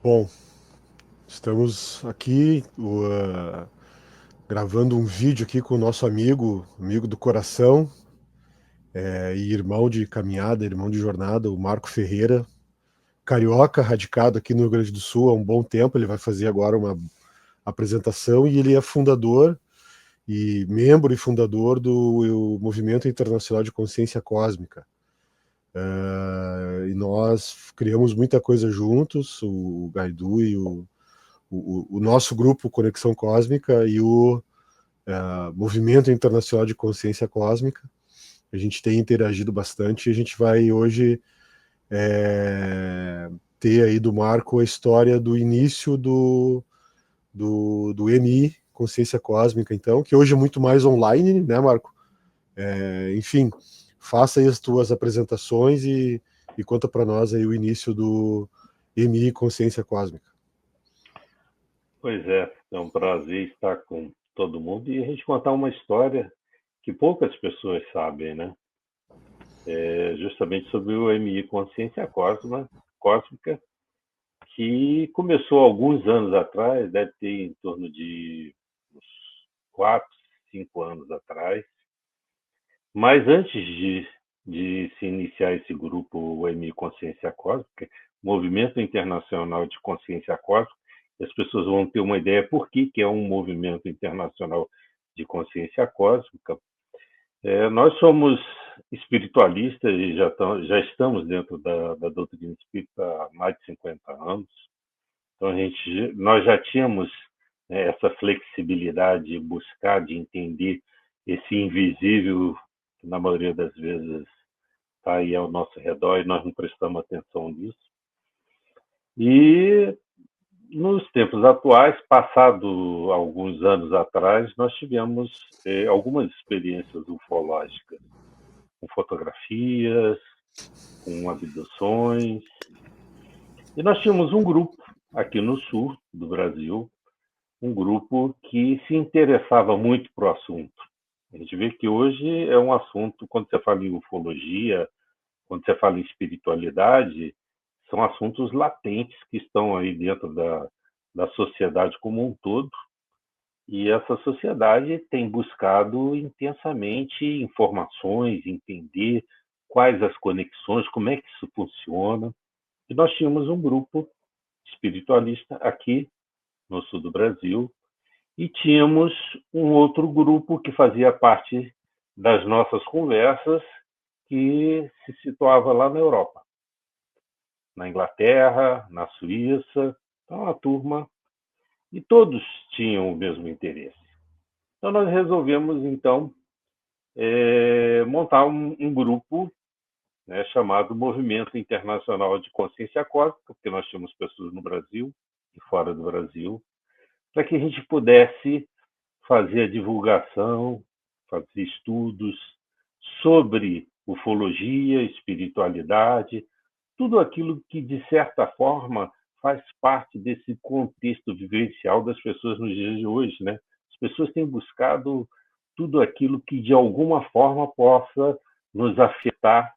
Bom, estamos aqui gravando um vídeo aqui com o nosso amigo do coração, e irmão de caminhada, irmão de jornada, o Marco Ferreira, carioca, radicado aqui no Rio Grande do Sul há um bom tempo. Ele vai fazer agora uma apresentação e ele é fundador e membro e fundador do Movimento Internacional de Consciência Cósmica. E nós criamos muita coisa juntos, o Gaidu e o nosso grupo Conexão Cósmica e o Movimento Internacional de Consciência Cósmica. A gente tem interagido bastante e a gente vai hoje ter aí do Marco a história do início do MI, Consciência Cósmica, então, que hoje é muito mais online, né, Marco? Enfim, faça aí as tuas apresentações e conta para nós aí o início do MI, Consciência Cósmica. Pois é um prazer estar com todo mundo e a gente contar uma história que poucas pessoas sabem, né? Justamente sobre o MI Consciência Cósmica, que começou alguns anos atrás, deve ter em torno de uns 4, 5 anos atrás. Mas antes de se iniciar esse grupo, o MI Consciência Cósmica, Movimento Internacional de Consciência Cósmica, as pessoas vão ter uma ideia por que é um movimento internacional de consciência cósmica. Nós somos espiritualistas e já estamos dentro da doutrina espírita há mais de 50 anos. Então, nós já tínhamos essa flexibilidade de buscar, de entender esse invisível, que na maioria das vezes está aí ao nosso redor e nós não prestamos atenção nisso. E nos tempos atuais, passado alguns anos atrás, nós tivemos algumas experiências ufológicas, com fotografias, com abduções. E nós tínhamos um grupo aqui no sul do Brasil, um grupo que se interessava muito para o assunto. A gente vê que hoje é um assunto, quando você fala em ufologia, quando você fala em espiritualidade, são assuntos latentes que estão aí dentro da sociedade como um todo, e essa sociedade tem buscado intensamente informações, entender quais as conexões, como é que isso funciona. E nós tínhamos um grupo espiritualista aqui no sul do Brasil, e tínhamos um outro grupo que fazia parte das nossas conversas, que se situava lá na Europa, na Inglaterra, na Suíça. Então, a turma, e todos tinham o mesmo interesse. Então, nós resolvemos, então, montar um grupo, né, chamado Movimento Internacional de Consciência Cósmica, porque nós tínhamos pessoas no Brasil e fora do Brasil, para que a gente pudesse fazer a divulgação, fazer estudos sobre ufologia, espiritualidade, tudo aquilo que, de certa forma, faz parte desse contexto vivencial das pessoas nos dias de hoje, né? As pessoas têm buscado tudo aquilo que, de alguma forma, possa nos afetar,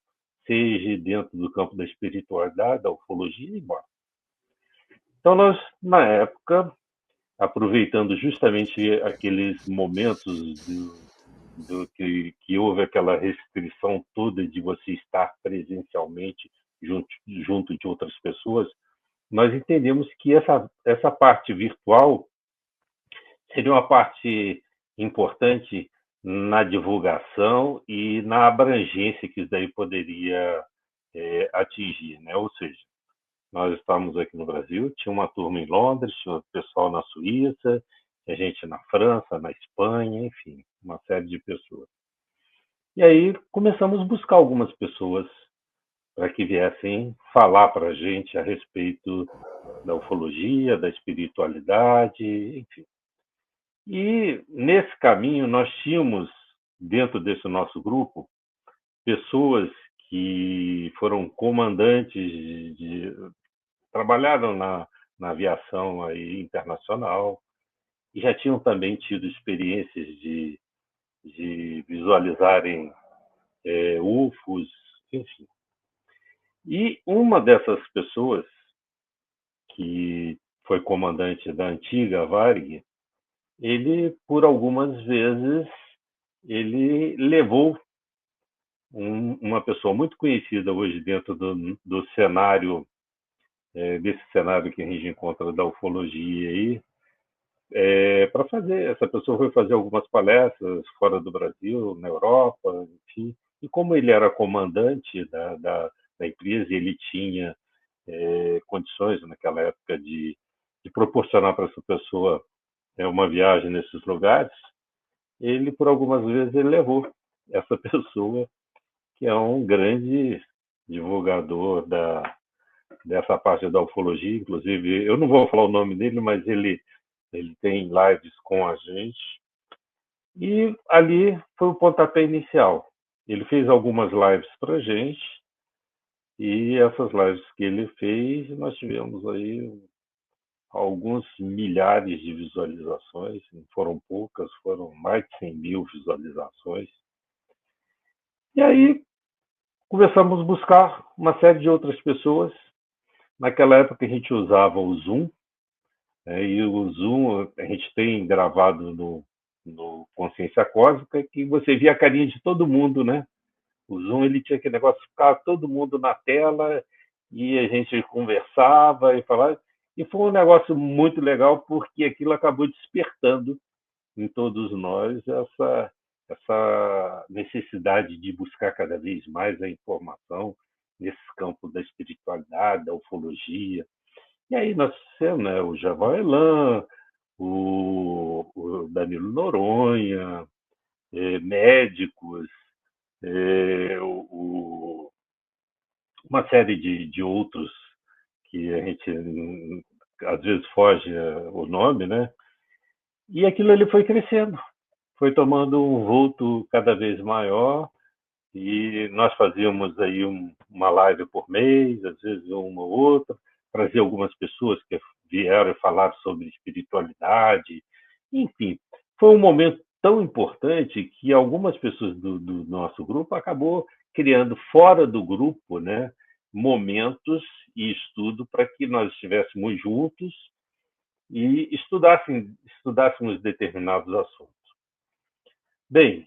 seja dentro do campo da espiritualidade, da ufologia e embora. Então, nós, na época, aproveitando justamente aqueles momentos do que houve aquela restrição toda de você estar presencialmente junto de outras pessoas, nós entendemos que essa parte virtual seria uma parte importante na divulgação e na abrangência que isso daí poderia atingir, né? Ou seja, nós estávamos aqui no Brasil, tinha uma turma em Londres, tinha um pessoal na Suíça, tinha gente na França, na Espanha, enfim, uma série de pessoas. E aí começamos a buscar algumas pessoas para que viessem falar para a gente a respeito da ufologia, da espiritualidade, enfim. E nesse caminho nós tínhamos, dentro desse nosso grupo, pessoas que foram comandantes trabalharam na aviação aí internacional e já tinham também tido experiências de visualizarem UFOs, enfim. E uma dessas pessoas, que foi comandante da antiga Varig, ele, por algumas vezes, ele levou uma pessoa muito conhecida hoje dentro do cenário, desse cenário que a gente encontra da ufologia aí, para fazer. Essa pessoa foi fazer algumas palestras fora do Brasil, na Europa, enfim. E como ele era comandante da empresa, ele tinha condições naquela época de proporcionar para essa pessoa uma viagem nesses lugares, ele, por algumas vezes, ele levou essa pessoa, que é um grande divulgador dessa parte da ufologia. Inclusive, eu não vou falar o nome dele, mas ele tem lives com a gente. E ali foi o pontapé inicial. Ele fez algumas lives para a gente, e essas lives que ele fez, nós tivemos aí alguns milhares de visualizações, não foram poucas, foram mais de 100 mil visualizações. E aí começamos a buscar uma série de outras pessoas. Naquela época a gente usava o Zoom, e o Zoom a gente tem gravado no Consciência Cósmica, que você via a carinha de todo mundo, né? O Zoom ele tinha aquele negócio de ficar todo mundo na tela e a gente conversava e falava. E foi um negócio muito legal, porque aquilo acabou despertando em todos nós essa necessidade de buscar cada vez mais a informação nesse campo da espiritualidade, da ufologia. E aí nós temos, né, o Javal Elan, o Danilo Noronha, médicos, uma série de outros que a gente às vezes foge o nome, né? E aquilo ali foi crescendo, foi tomando um vulto cada vez maior, e nós fazíamos aí uma live por mês, às vezes uma ou outra, trazer algumas pessoas que vieram e falaram sobre espiritualidade, enfim. Foi um momento tão importante que algumas pessoas do nosso grupo acabou criando fora do grupo, né, momentos e estudo para que nós estivéssemos juntos e estudássemos determinados assuntos. Bem,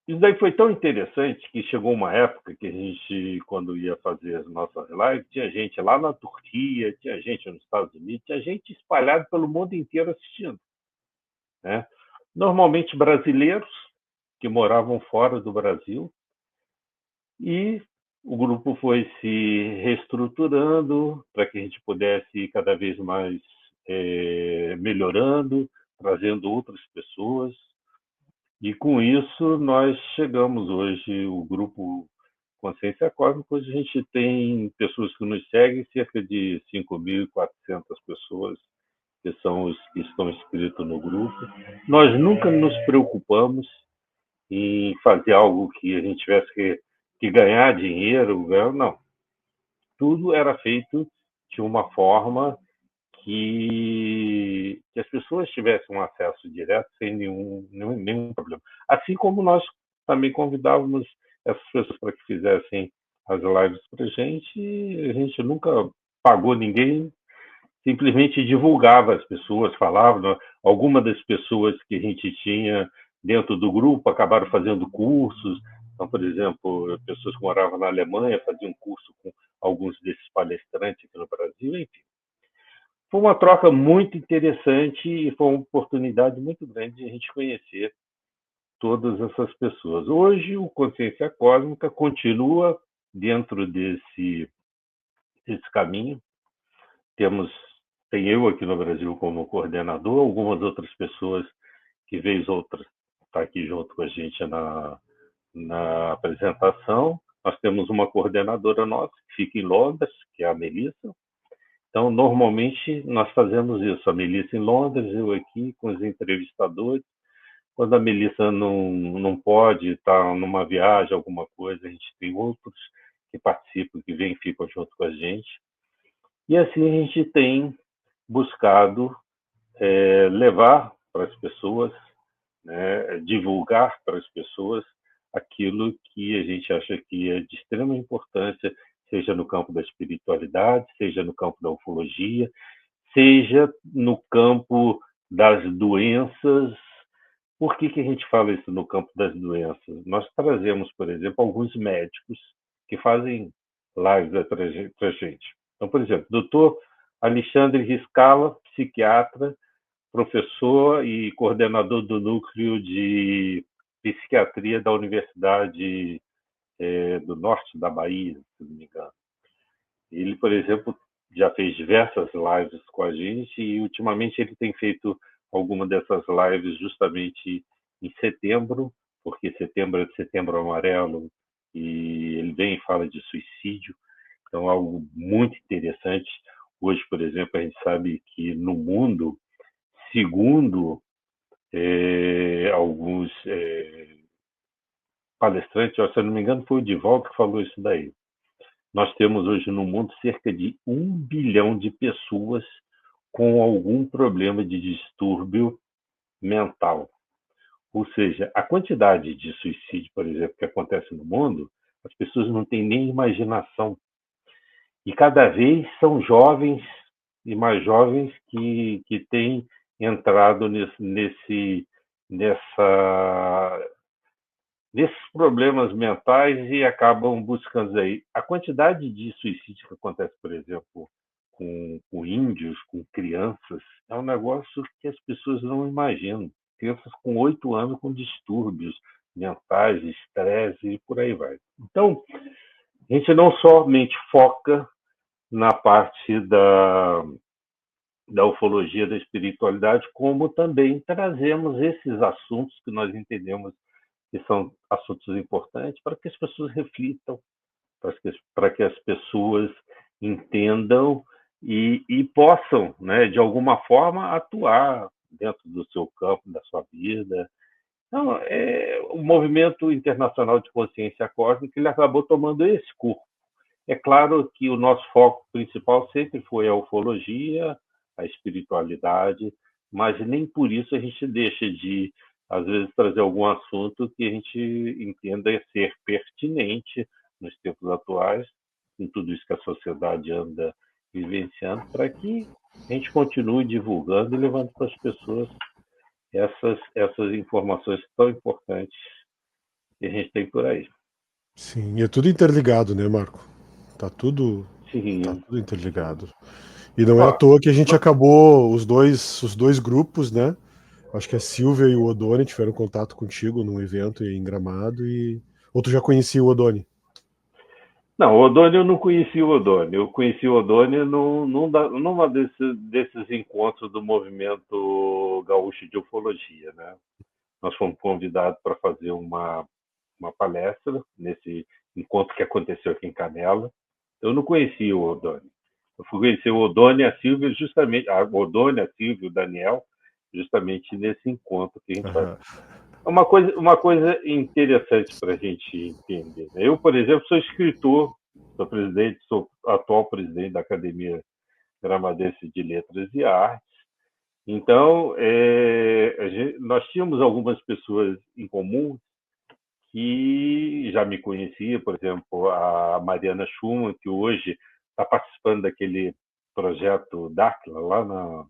isso daí foi tão interessante que chegou uma época que a gente, quando ia fazer as nossas lives, tinha gente lá na Turquia, tinha gente nos Estados Unidos, tinha gente espalhada pelo mundo inteiro assistindo, né? Normalmente brasileiros que moravam fora do Brasil, e o grupo foi se reestruturando para que a gente pudesse ir cada vez mais melhorando, trazendo outras pessoas. E com isso nós chegamos hoje, o grupo Consciência Cósmica, hoje a gente tem pessoas que nos seguem, cerca de 5.400 pessoas, que são os que estão inscritos no grupo. Nós nunca nos preocupamos em fazer algo que a gente tivesse que ganhar dinheiro, não. Tudo era feito de uma forma que as pessoas tivessem um acesso direto sem nenhum problema. Assim como nós também convidávamos essas pessoas para que fizessem as lives para a gente nunca pagou ninguém, simplesmente divulgava as pessoas, falava, né? Algumas das pessoas que a gente tinha dentro do grupo acabaram fazendo cursos. Então, por exemplo, pessoas que moravam na Alemanha faziam curso com alguns desses palestrantes aqui no Brasil, enfim. Foi uma troca muito interessante e foi uma oportunidade muito grande de a gente conhecer todas essas pessoas. Hoje, o Consciência Cósmica continua dentro desse caminho. Tem eu aqui no Brasil como coordenador, algumas outras pessoas que vez outra está aqui junto com a gente na apresentação. Nós temos uma coordenadora nossa que fica em Londres, que é a Melissa. Então, normalmente, nós fazemos isso. A Melissa em Londres, eu aqui com os entrevistadores. Quando a Melissa não pode estar numa viagem, alguma coisa, a gente tem outros que participam, que vêm e ficam junto com a gente. E assim a gente tem buscado levar para as pessoas, né, divulgar para as pessoas aquilo que a gente acha que é de extrema importância, seja no campo da espiritualidade, seja no campo da ufologia, seja no campo das doenças. Por que a gente fala isso no campo das doenças? Nós trazemos, por exemplo, alguns médicos que fazem lives para a gente. Então, por exemplo, doutor Alexandre Riscala, psiquiatra, professor e coordenador do núcleo de psiquiatria da Universidade do Norte da Bahia, se não me engano. Ele, por exemplo, já fez diversas lives com a gente e ultimamente ele tem feito alguma dessas lives justamente em setembro, porque setembro é de Setembro Amarelo e ele vem e fala de suicídio. Então, algo muito interessante. Hoje, por exemplo, a gente sabe que no mundo, segundo alguns palestrantes, se eu não me engano, foi o Divaldo que falou isso daí. Nós temos hoje no mundo cerca de 1 bilhão de pessoas com algum problema de distúrbio mental. Ou seja, a quantidade de suicídio, por exemplo, que acontece no mundo, as pessoas não têm nem imaginação. E cada vez são jovens e mais jovens que têm entrado nessa nesses problemas mentais e acabam buscando aí. A quantidade de suicídio que acontece, por exemplo, com índios, com crianças, é um negócio que as pessoas não imaginam. Crianças com 8 anos com distúrbios mentais, estresse e por aí vai. Então, a gente não somente foca na parte da ufologia, da espiritualidade, como também trazemos esses assuntos que nós entendemos que são assuntos importantes para que as pessoas reflitam, para que as pessoas entendam e possam, né, de alguma forma, atuar dentro do seu campo, da sua vida. Então, o movimento internacional de consciência cósmica ele acabou tomando esse curso. É claro que o nosso foco principal sempre foi a ufologia, a espiritualidade, mas nem por isso a gente deixa de, às vezes, trazer algum assunto que a gente entenda ser pertinente nos tempos atuais, com tudo isso que a sociedade anda vivenciando, para que a gente continue divulgando e levando para as pessoas essas informações tão importantes que a gente tem por aí. Sim, e é tudo interligado, né, Marco? Tá tudo, tá Sim. tudo interligado. E não é à Ó, toa que a gente acabou os dois grupos, né? Acho que a Silvia e o Odoni tiveram contato contigo num evento em Gramado e outro já conhecia o Odoni. não, o Odoni eu não conheci o Odoni. Eu conheci o Odoni numa desses encontros do movimento gaúcho de ufologia, né? Nós fomos convidados para fazer uma palestra nesse encontro que aconteceu aqui em Canela. Eu não conhecia o Odoni. Eu fui conhecer o Odoni e a Silvia justamente, o Odoni, a Silvia, o Daniel, justamente nesse encontro que a gente faz. Aham. Uma coisa interessante para a gente entender. Né? Eu, por exemplo, sou escritor, sou atual presidente da Academia Gramadense de Letras e Artes. Então, nós tínhamos algumas pessoas em comum que já me conhecia, por exemplo, a Mariana Schumann, que hoje está participando daquele projeto Dáquila, lá no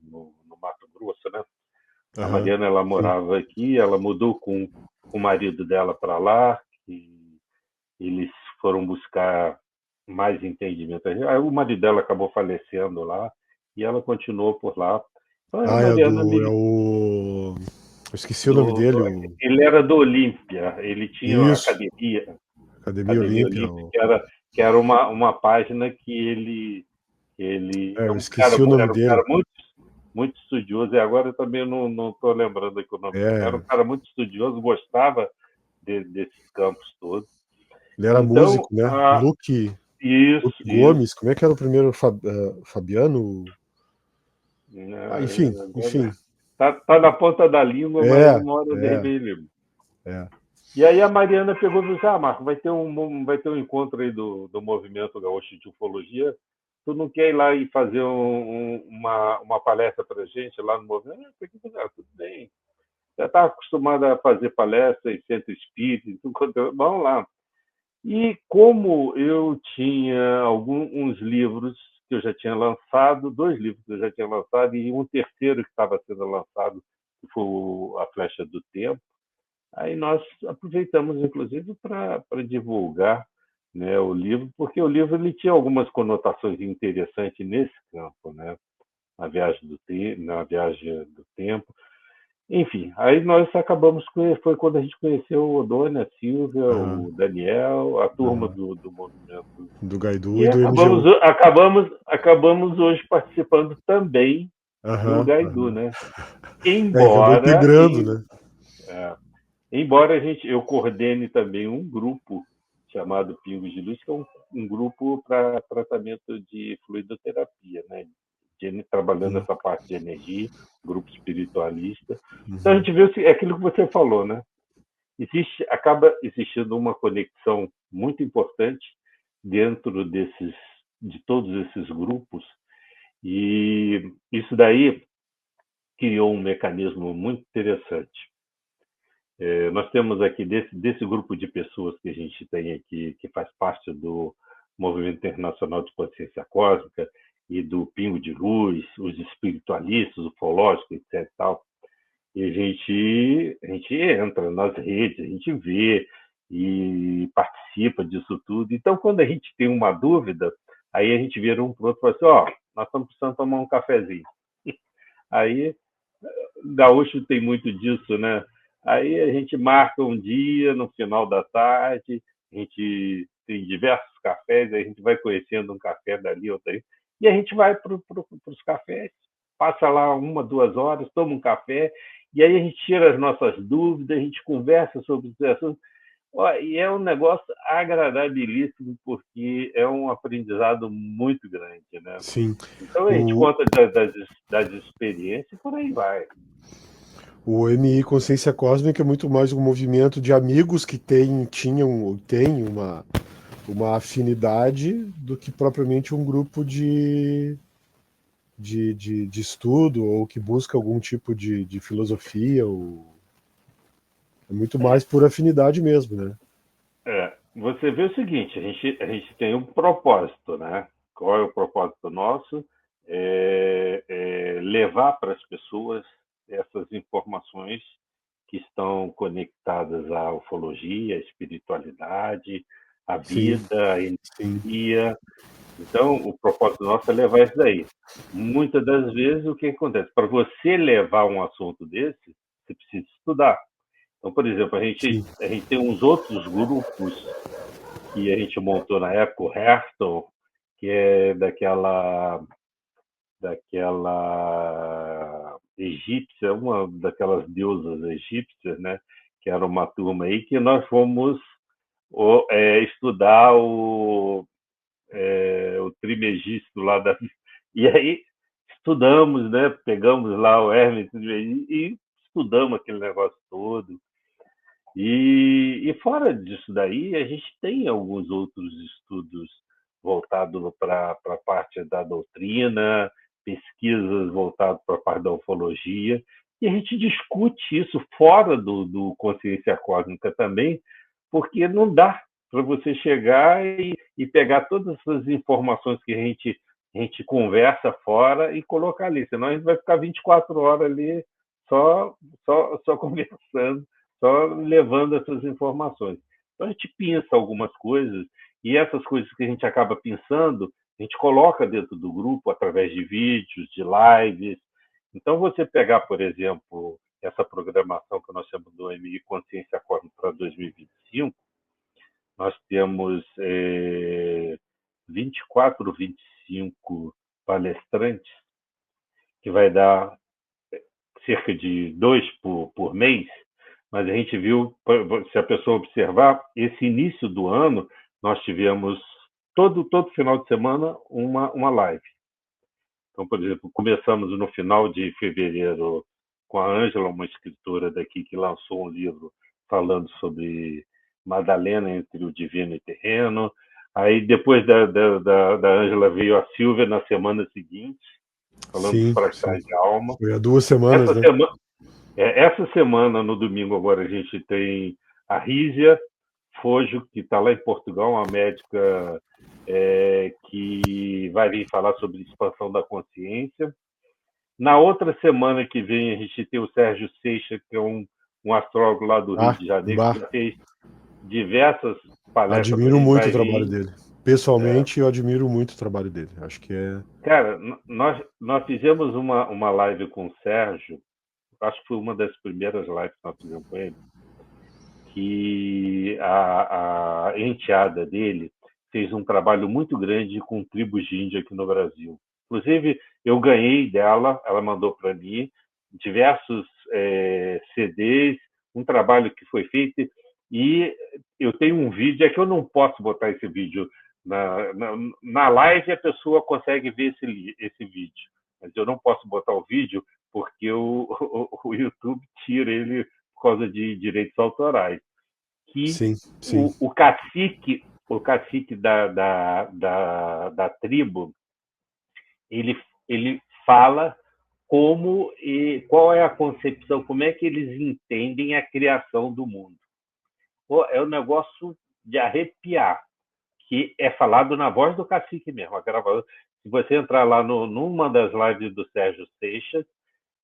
Mato Grosso, né? A Aham, Mariana, ela sim. morava aqui, ela mudou com o marido dela para lá, e eles foram buscar mais entendimento. Aí o marido dela acabou falecendo lá, e ela continuou por lá. Então, a Ah, é o Mariana do. É me, o. Eu esqueci o nome dele, o. ele era do Olímpia, ele tinha uma Isso, academia, Academia Academia Olímpia. Olímpia, que era uma página que ele Eu esqueci o nome era um cara dele. muito, muito estudioso, e agora eu também não estou lembrando aqui o nome dele. Era um É, cara muito estudioso, gostava desses campos todos. ele era Então, músico, né? isso, Luke isso. Gomes, como é que era o primeiro? Fabiano? Ah, enfim, Agora enfim. tá na ponta da língua, mas É, uma hora de é, repente. é. E aí a Mariana pegou e disse: Ah, Marco, vai ter um encontro aí do Movimento Gaúcho de Ufologia. Tu não quer ir lá e fazer uma palestra para a gente lá no movimento? Tudo bem. Já está acostumado a fazer palestra em centro espírita, vamos lá. E como eu tinha uns livros que eu já tinha lançado, 2 livros que eu já tinha lançado, e um terceiro que estava sendo lançado, que foi A Flecha do Tempo, aí nós aproveitamos, inclusive, para divulgar, né, o livro, porque o livro ele tinha algumas conotações interessantes nesse campo, né? Na viagem do tempo. Enfim, aí nós acabamos foi quando a gente conheceu o Odônia, a Silvia, Aham, o Daniel, a turma aham. do movimento. Do Gaidu E e do acabamos, MGU. acabamos hoje participando também do Aham, Gaidu, aham. né? É, acabou Embora, integrando, né? é, embora eu coordene também um grupo chamado Pingos de Luz, que é um grupo para tratamento de fluidoterapia, né? Trabalhando Sim. essa parte de energia, grupo espiritualista. Então a Uhum. gente vê é aquilo que você falou, né? Acaba existindo uma conexão muito importante dentro de todos esses grupos, e isso daí criou um mecanismo muito interessante. Nós temos aqui, desse grupo de pessoas que a gente tem aqui, que faz parte do Movimento Internacional de Consciência Cósmica e do Pingo de Luz, os espiritualistas, ufológicos, etc. Tal, e a gente entra nas redes, a gente vê e participa disso tudo. Então, quando a gente tem uma dúvida, aí a gente vira um para o outro e fala assim: ó, nós estamos precisando tomar um cafezinho. Aí gaúcho tem muito disso, né? Aí a gente marca um dia no final da tarde, a gente tem diversos cafés, aí a gente vai conhecendo um café dali, outro aí, e a gente vai para os cafés, passa lá 1, 2 horas, toma um café, e aí a gente tira as nossas dúvidas, a gente conversa sobre os assuntos. Ó, e é um negócio agradabilíssimo, porque é um aprendizado muito grande, né? Sim. Então a gente O, conta das experiências e por aí vai. o MI Consciência Cósmica é muito mais um movimento de amigos que têm uma afinidade do que propriamente um grupo de estudo ou que busca algum tipo de filosofia. É muito mais por afinidade mesmo, né? Você vê o seguinte, a gente tem um propósito, né? Qual é o propósito nosso? É levar para as pessoas essas informações que estão conectadas à ufologia, à espiritualidade, à Sim, vida, à sim, energia. Então, o propósito nosso é levar isso daí. Muitas das vezes, o que acontece? Para você levar um assunto desse, você precisa estudar. Então, por exemplo, a gente, sim. a gente tem uns outros grupos que a gente montou na época, o Herston, que é daquela egípcia, uma daquelas deusas egípcias, né? Que era uma turma aí que nós fomos estudar o Trimegisto lá da. E aí estudamos, né? Pegamos lá o Hermes e estudamos aquele negócio todo. E fora disso daí, a gente tem alguns outros estudos voltados para a parte da doutrina, pesquisas voltadas para a parte da ufologia, e a gente discute isso fora do Consciência Cósmica também, porque não dá para você chegar e pegar todas essas informações que a gente conversa fora e colocar ali, senão a gente vai ficar 24 horas ali só, só conversando, só levando essas informações. Então a gente pensa algumas coisas e essas coisas que a gente acaba pensando, a gente coloca dentro do grupo através de vídeos, de lives. Então você pegar, por exemplo, essa programação que nós chamamos do MI Consciência Cosmo para 2025, nós temos 24, 25 palestrantes, que vai dar cerca de 2 por mês, mas a gente viu, se a pessoa observar, esse início do ano, nós tivemos todo final de semana uma live. Então, por exemplo, começamos no final de fevereiro com a Ângela, uma escritora daqui que lançou um livro falando sobre Madalena entre o divino e o terreno. Aí, depois da Ângela, veio a Silvia na semana seguinte, falando dos Sim, sim. fractais de alma. Foi há 2 semanas, Essa né? semana, essa semana, no domingo, agora a gente tem a Rízia Fojo, que está lá em Portugal, uma médica que vai vir falar sobre expansão da consciência. Na outra semana que vem, a gente tem o Sérgio Seixas, que é um astrólogo lá do Rio de Janeiro, que já fez diversas palestras para a Admiro gente, muito o vai trabalho vir. dele. Pessoalmente, eu admiro muito o trabalho dele. Acho que é. Cara, nós fizemos uma live com o Sérgio, acho que foi uma das primeiras lives que nós fizemos com ele, que a enteada dele fez um trabalho muito grande com tribos de índio aqui no Brasil. Inclusive, eu ganhei dela, ela mandou para mim diversos CDs, um trabalho que foi feito, e eu tenho um vídeo, é que eu não posso botar esse vídeo na live, a pessoa consegue ver esse vídeo, mas eu não posso botar o vídeo porque o YouTube tira ele por causa de direitos autorais. Que Sim, sim. o cacique da tribo, ele fala como e qual é a concepção, como é que eles entendem a criação do mundo. Pô, é um negócio de arrepiar, que é falado na voz do cacique mesmo. Se você entrar lá numa das lives do Sérgio Seixas,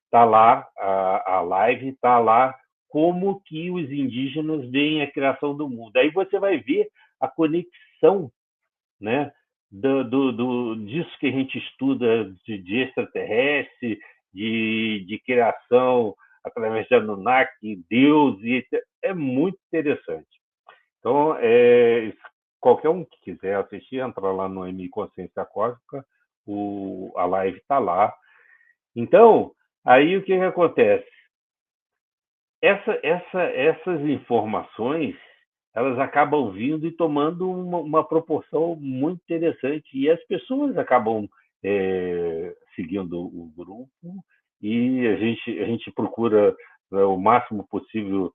está lá a live, está lá como que os indígenas veem a criação do mundo. Aí você vai ver a conexão, né, disso que a gente estuda de extraterrestre, de criação através de Anunnaki, Deus, é muito interessante. Então, qualquer um que quiser assistir, entra lá no MI Consciência Cósmica, a live está lá. Então, aí o que acontece? Essas informações, elas acabam vindo e tomando uma proporção muito interessante, e as pessoas acabam seguindo o grupo, e a gente procura, né, o máximo possível,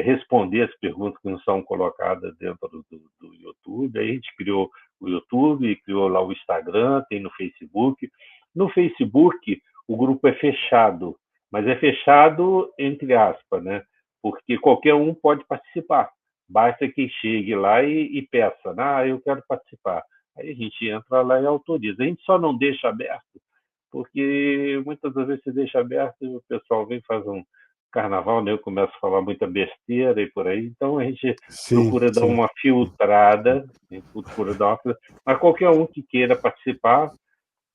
responder as perguntas que nos são colocadas dentro do YouTube. Aí a gente criou o YouTube, criou lá o Instagram, tem no Facebook. No Facebook, o grupo é fechado, mas é fechado entre aspas, né? Porque qualquer um pode participar. Basta que chegue lá e peça, né? Eu quero participar. Aí a gente entra lá e autoriza. A gente só não deixa aberto, porque muitas das vezes se deixa aberto e o pessoal vem faz um carnaval, né? Eu começo a falar muita besteira e por aí. Então a gente Sim, procura dar sim. uma filtrada, mas qualquer um que queira participar,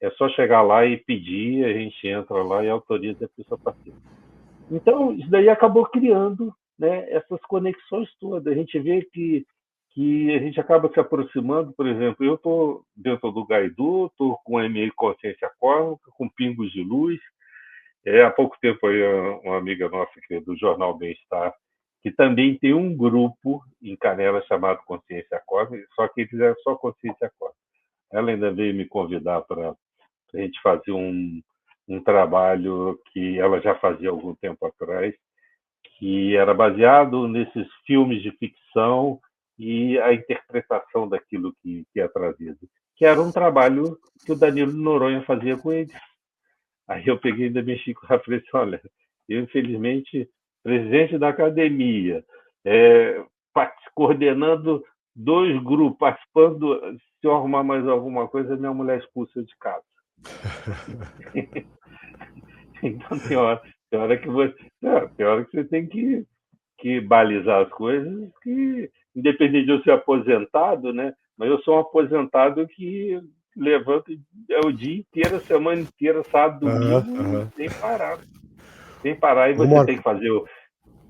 é só chegar lá e pedir, a gente entra lá e autoriza a pessoa participar. Então, isso daí acabou criando, né, essas conexões todas. A gente vê que a gente acaba se aproximando. Por exemplo, eu estou dentro do Gaidu, estou com a MI Consciência Cósmica, com Pingos de Luz. Há pouco tempo aí uma amiga nossa que é do Jornal Bem-Estar, que também tem um grupo em Canela chamado Consciência Cósmica, só que eles é só Consciência Cósmica. Ela ainda veio me convidar para a gente fazer um trabalho que ela já fazia há algum tempo atrás, que era baseado nesses filmes de ficção e a interpretação daquilo que é trazido, que era um trabalho que o Danilo Noronha fazia com eles. Aí eu peguei e ainda mexi com a falei assim, olha, eu infelizmente, presidente da academia, coordenando 2 grupos, participando. Se eu arrumar mais alguma coisa, minha mulher expulsa de casa. Então tem hora que você tem que balizar as coisas, que independente de eu ser aposentado, né? Mas eu sou um aposentado que levanta o dia inteiro, a semana inteira, sábado, domingo, sem parar. Sem parar, e Ô, você tem Marco, que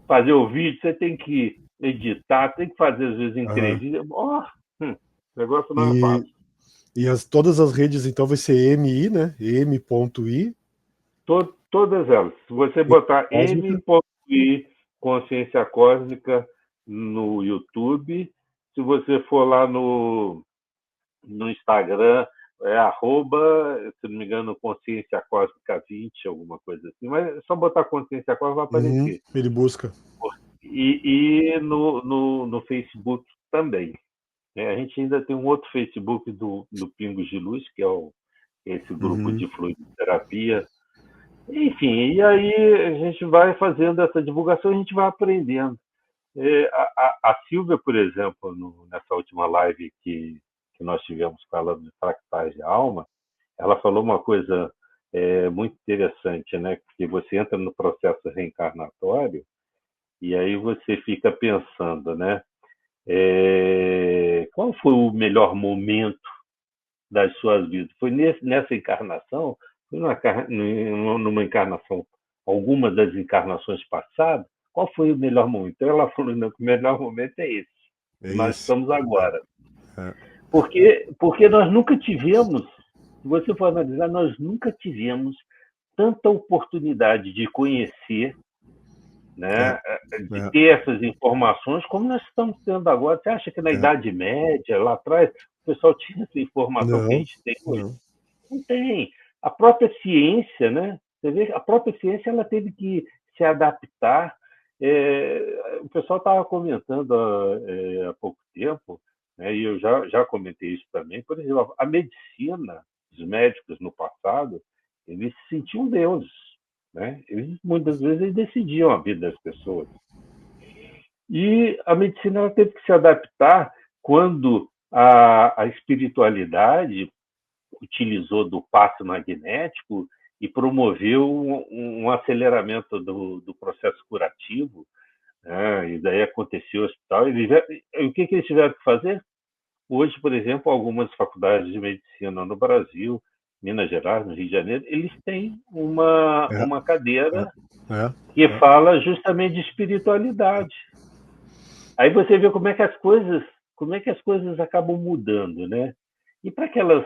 fazer o vídeo, você tem que editar, tem que fazer, às vezes, entrevista. O negócio não é e, fácil. todas as redes, então, vai ser MI, né? M.I, Todas elas. Se você botar Cósmica. M.I Consciência Cósmica no YouTube, se você for lá no Instagram, arroba, se não me engano, Consciência Cósmica 20, alguma coisa assim. Mas é só botar Consciência Cósmica, vai aparecer. Ele busca. E no Facebook também. A gente ainda tem um outro Facebook do Pingos de Luz, que é esse grupo de fluidoterapia. Enfim, e aí a gente vai fazendo essa divulgação, a gente vai aprendendo. A Silvia, por exemplo, nessa última live que nós tivemos falando de fractais de alma, ela falou uma coisa muito interessante, né? Que você entra no processo reencarnatório e aí você fica pensando, né? Qual foi o melhor momento das suas vidas? Foi nessa encarnação? Foi numa encarnação, alguma das encarnações passadas? Qual foi o melhor momento? Então ela falou, não, que o melhor momento é esse, É que nós esse. estamos agora. É. Porque nós nunca tivemos, se você for analisar, nós nunca tivemos tanta oportunidade de conhecer, né, de ter essas informações como nós estamos tendo agora. Você acha que na Idade Média, lá atrás, o pessoal tinha essa informação que a gente tem hoje? Não tem. A própria ciência, né? Você vê, a própria ciência ela teve que se adaptar. O pessoal estava comentando há pouco tempo, né, e eu já comentei isso também. Por exemplo, a medicina, os médicos no passado, eles se sentiam deuses, né? Muitas vezes eles decidiam a vida das pessoas. E a medicina ela teve que se adaptar quando a espiritualidade utilizou do passe magnético e promoveu um aceleramento do processo curativo, né? E daí aconteceu o hospital. O que eles tiveram que fazer? Hoje, por exemplo, algumas faculdades de medicina no Brasil, Minas Gerais, no Rio de Janeiro, eles têm uma cadeira que fala justamente de espiritualidade. Aí você vê como é que as coisas acabam mudando, né? E para que elas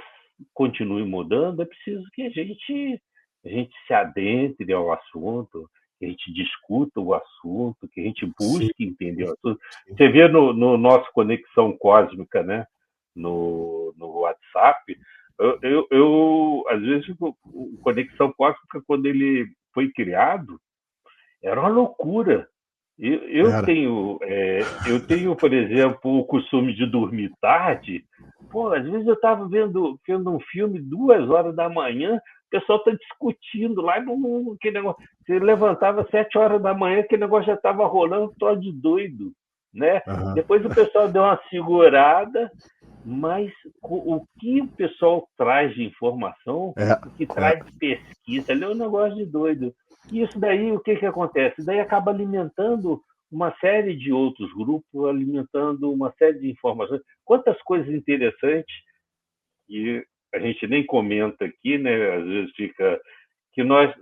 continuem mudando, é preciso que a gente se adentre ao assunto, que a gente discuta o assunto, que a gente Sim, busque entender o assunto. Você vê no nosso Conexão Cósmica, né? No WhatsApp, às vezes o Conexão Cósmica, quando ele foi criado, era uma loucura. Eu tenho, por exemplo, o costume de dormir tarde. Pô, às vezes eu estava vendo um filme 2 horas da manhã, o pessoal está discutindo lá, aquele negócio. Você levantava 7 horas da manhã, aquele negócio já estava rolando, tô de doido, né? Depois o pessoal deu uma segurada, mas o que o pessoal traz de informação, o que traz de pesquisa, ali é um negócio de doido. E isso daí, o que acontece? Daí acaba alimentando uma série de outros grupos, alimentando uma série de informações. Quantas coisas interessantes que a gente nem comenta aqui, né? Às vezes fica que nós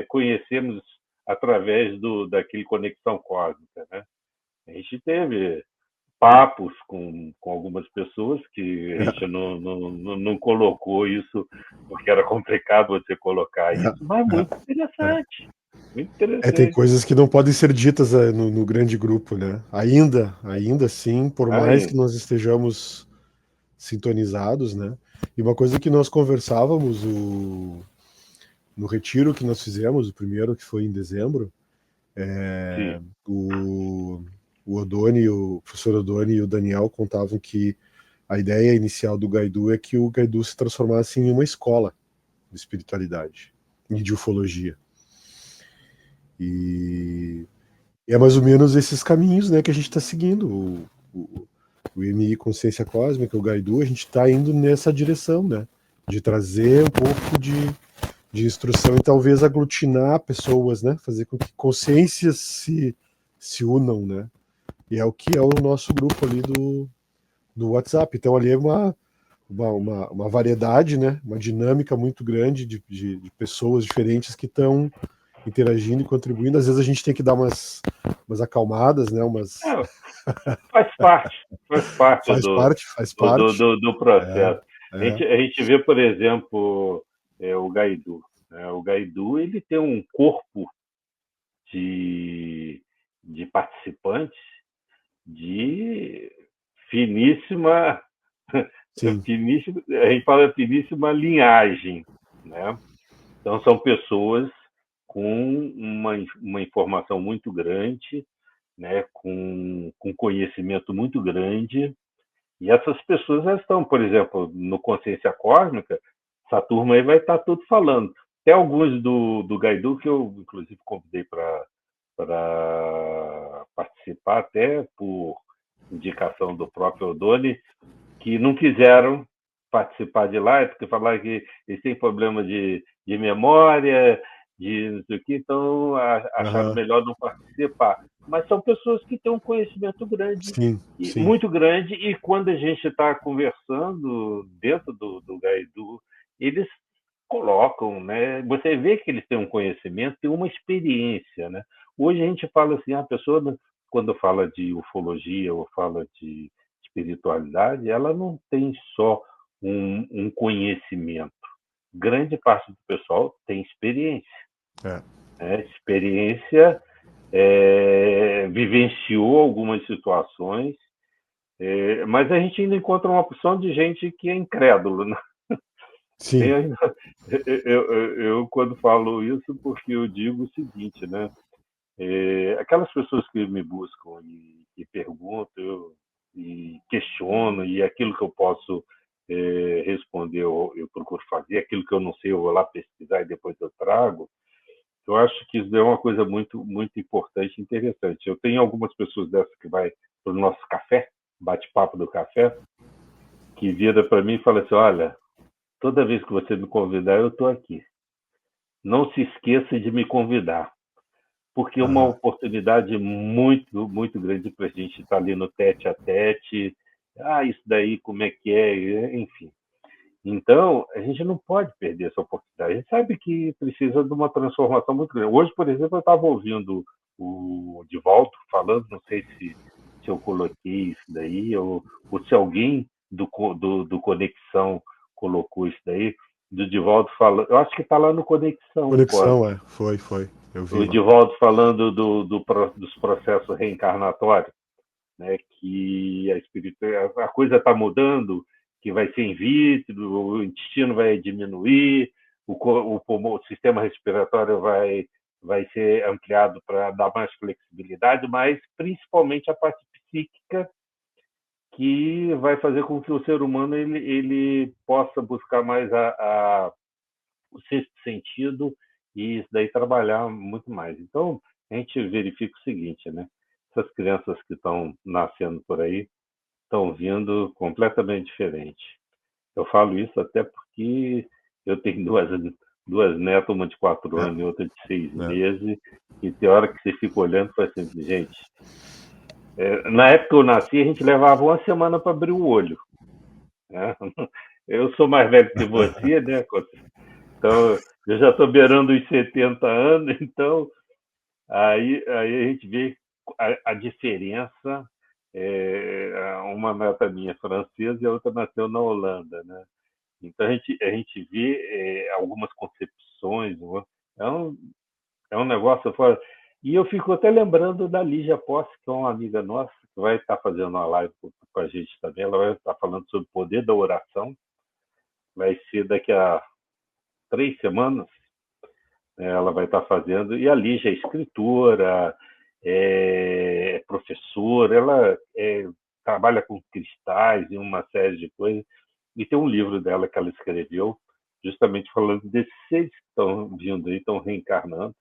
conhecemos através daquele Conexão Cósmica, né? A gente teve papos com algumas pessoas que a gente não colocou isso porque era complicado você colocar isso, mas muito interessante. Muito Tem interessante. coisas que não podem ser ditas no grande grupo, né? Ainda assim, por mais que nós estejamos sintonizados, né? E uma coisa que nós conversávamos no retiro que nós fizemos, o primeiro que foi em dezembro, o Odoni, o professor Odoni e o Daniel contavam que a ideia inicial do Gaidu é que o Gaidu se transformasse em uma escola de espiritualidade e de ufologia. E E é mais ou menos esses caminhos, né, que a gente está seguindo. O MI Consciência Cósmica, o Gaidu, a gente está indo nessa direção, né? De trazer um pouco de instrução e talvez aglutinar pessoas, né? Fazer com que consciências se unam, né? E é o que é o nosso grupo ali do WhatsApp. Então ali é uma variedade, né? Uma dinâmica muito grande de pessoas diferentes que estão interagindo e contribuindo. Às vezes a gente tem que dar umas acalmadas, né? É, faz parte Faz parte. do É, processo. é, A gente vê, por exemplo, o Gaidu. Né? O Gaidu ele tem um corpo de, de participantes de finíssima, sim, finíssima, a gente fala finíssima linhagem, né? Então são pessoas com uma informação muito grande, né? Com conhecimento muito grande, e essas pessoas já estão, por exemplo, no Consciência Cósmica, essa turma aí vai estar tudo falando. Tem alguns do Gaidu que eu, inclusive, convidei para participar, até por indicação do próprio Odoni, que não quiseram participar de lá, porque falaram que eles têm problema de memória, de não sei o que, então acharam aham, melhor não participar. Mas são pessoas que têm um conhecimento grande, sim, e sim, muito grande, e quando a gente está conversando dentro do Gaidu, eles colocam, né? Você vê que eles têm um conhecimento, têm uma experiência, né? Hoje a gente fala assim, a pessoa quando fala de ufologia ou fala de espiritualidade, ela não tem só um conhecimento. Grande parte do pessoal tem experiência. é, Né? Experiência, vivenciou algumas situações, mas a gente ainda encontra uma opção de gente que é incrédulo. Né? Tem sim, ainda, eu, quando falo isso, porque eu digo o seguinte, né? Aquelas pessoas que me buscam e perguntam e questionam, e aquilo que eu posso responder, eu procuro fazer, aquilo que eu não sei, eu vou lá pesquisar e depois eu trago. Eu acho que isso é uma coisa muito, muito importante e interessante. Eu tenho algumas pessoas dessas que vai para o nosso café, bate-papo do café, que vira para mim e fala assim: olha, toda vez que você me convidar, eu estou aqui. Não se esqueça de me convidar, porque é uma aham, oportunidade muito, muito grande para a gente estar ali no tete a tete. Ah, isso daí, como é que é? Enfim. Então, a gente não pode perder essa oportunidade. A gente sabe que precisa de uma transformação muito grande. Hoje, por exemplo, eu estava ouvindo o Divaldo falando, não sei se eu coloquei isso daí, ou se alguém do Conexão colocou isso daí, do Divaldo falando. Eu acho que está lá no Conexão, conexão, foi, eu vi o lá. Divaldo falando dos processos reencarnatórios, né, que a coisa está mudando, que vai ser in vitro, o intestino vai diminuir, o sistema respiratório vai ser ampliado para dar mais flexibilidade, mas principalmente a parte psíquica, que vai fazer com que o ser humano ele possa buscar mais o sexto sentido e isso daí trabalhar muito mais. Então, a gente verifica o seguinte, né? Essas crianças que estão nascendo por aí estão vindo completamente diferente. Eu falo isso até porque eu tenho duas netas, uma de 4 anos e É, outra de seis é. meses, e tem hora que você fica olhando e fala assim, gente, na época que eu nasci, a gente levava uma semana para abrir o olho. Né? Eu sou mais velho que você, né? Então, eu já estou beirando os 70 anos, então aí a gente vê a diferença. Uma neta minha é francesa e a outra nasceu na Holanda, né? Então a gente vê algumas concepções, é um negócio fora. E eu fico até lembrando da Lígia Posse, que é uma amiga nossa, que vai estar fazendo uma live com a gente também. Ela vai estar falando sobre o poder da oração. Vai ser daqui a 3 semanas. Ela vai estar fazendo. E a Lígia é escritora, é professora, ela trabalha com cristais e uma série de coisas. E tem um livro dela que ela escreveu, justamente falando desses seres que estão vindo aí, estão reencarnando.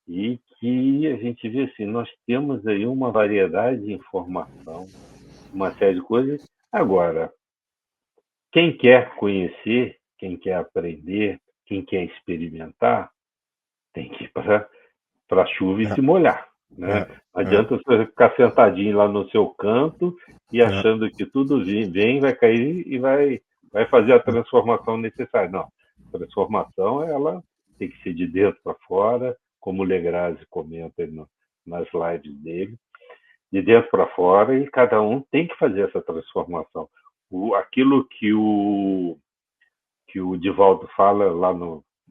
e que a gente vê assim, nós temos aí uma variedade de informação, uma série de coisas. Agora, quem quer conhecer, quem quer aprender, quem quer experimentar, tem que ir para a chuva e É, se molhar, né? é, Não é, adianta você ficar sentadinho lá no seu canto e é, achando que tudo vem, vai cair e vai fazer a transformação necessária. Não, a transformação ela tem que ser de dentro para fora, como o Legrazi comenta nas lives dele, de dentro para fora, e cada um tem que fazer essa transformação. Aquilo que o Divaldo fala lá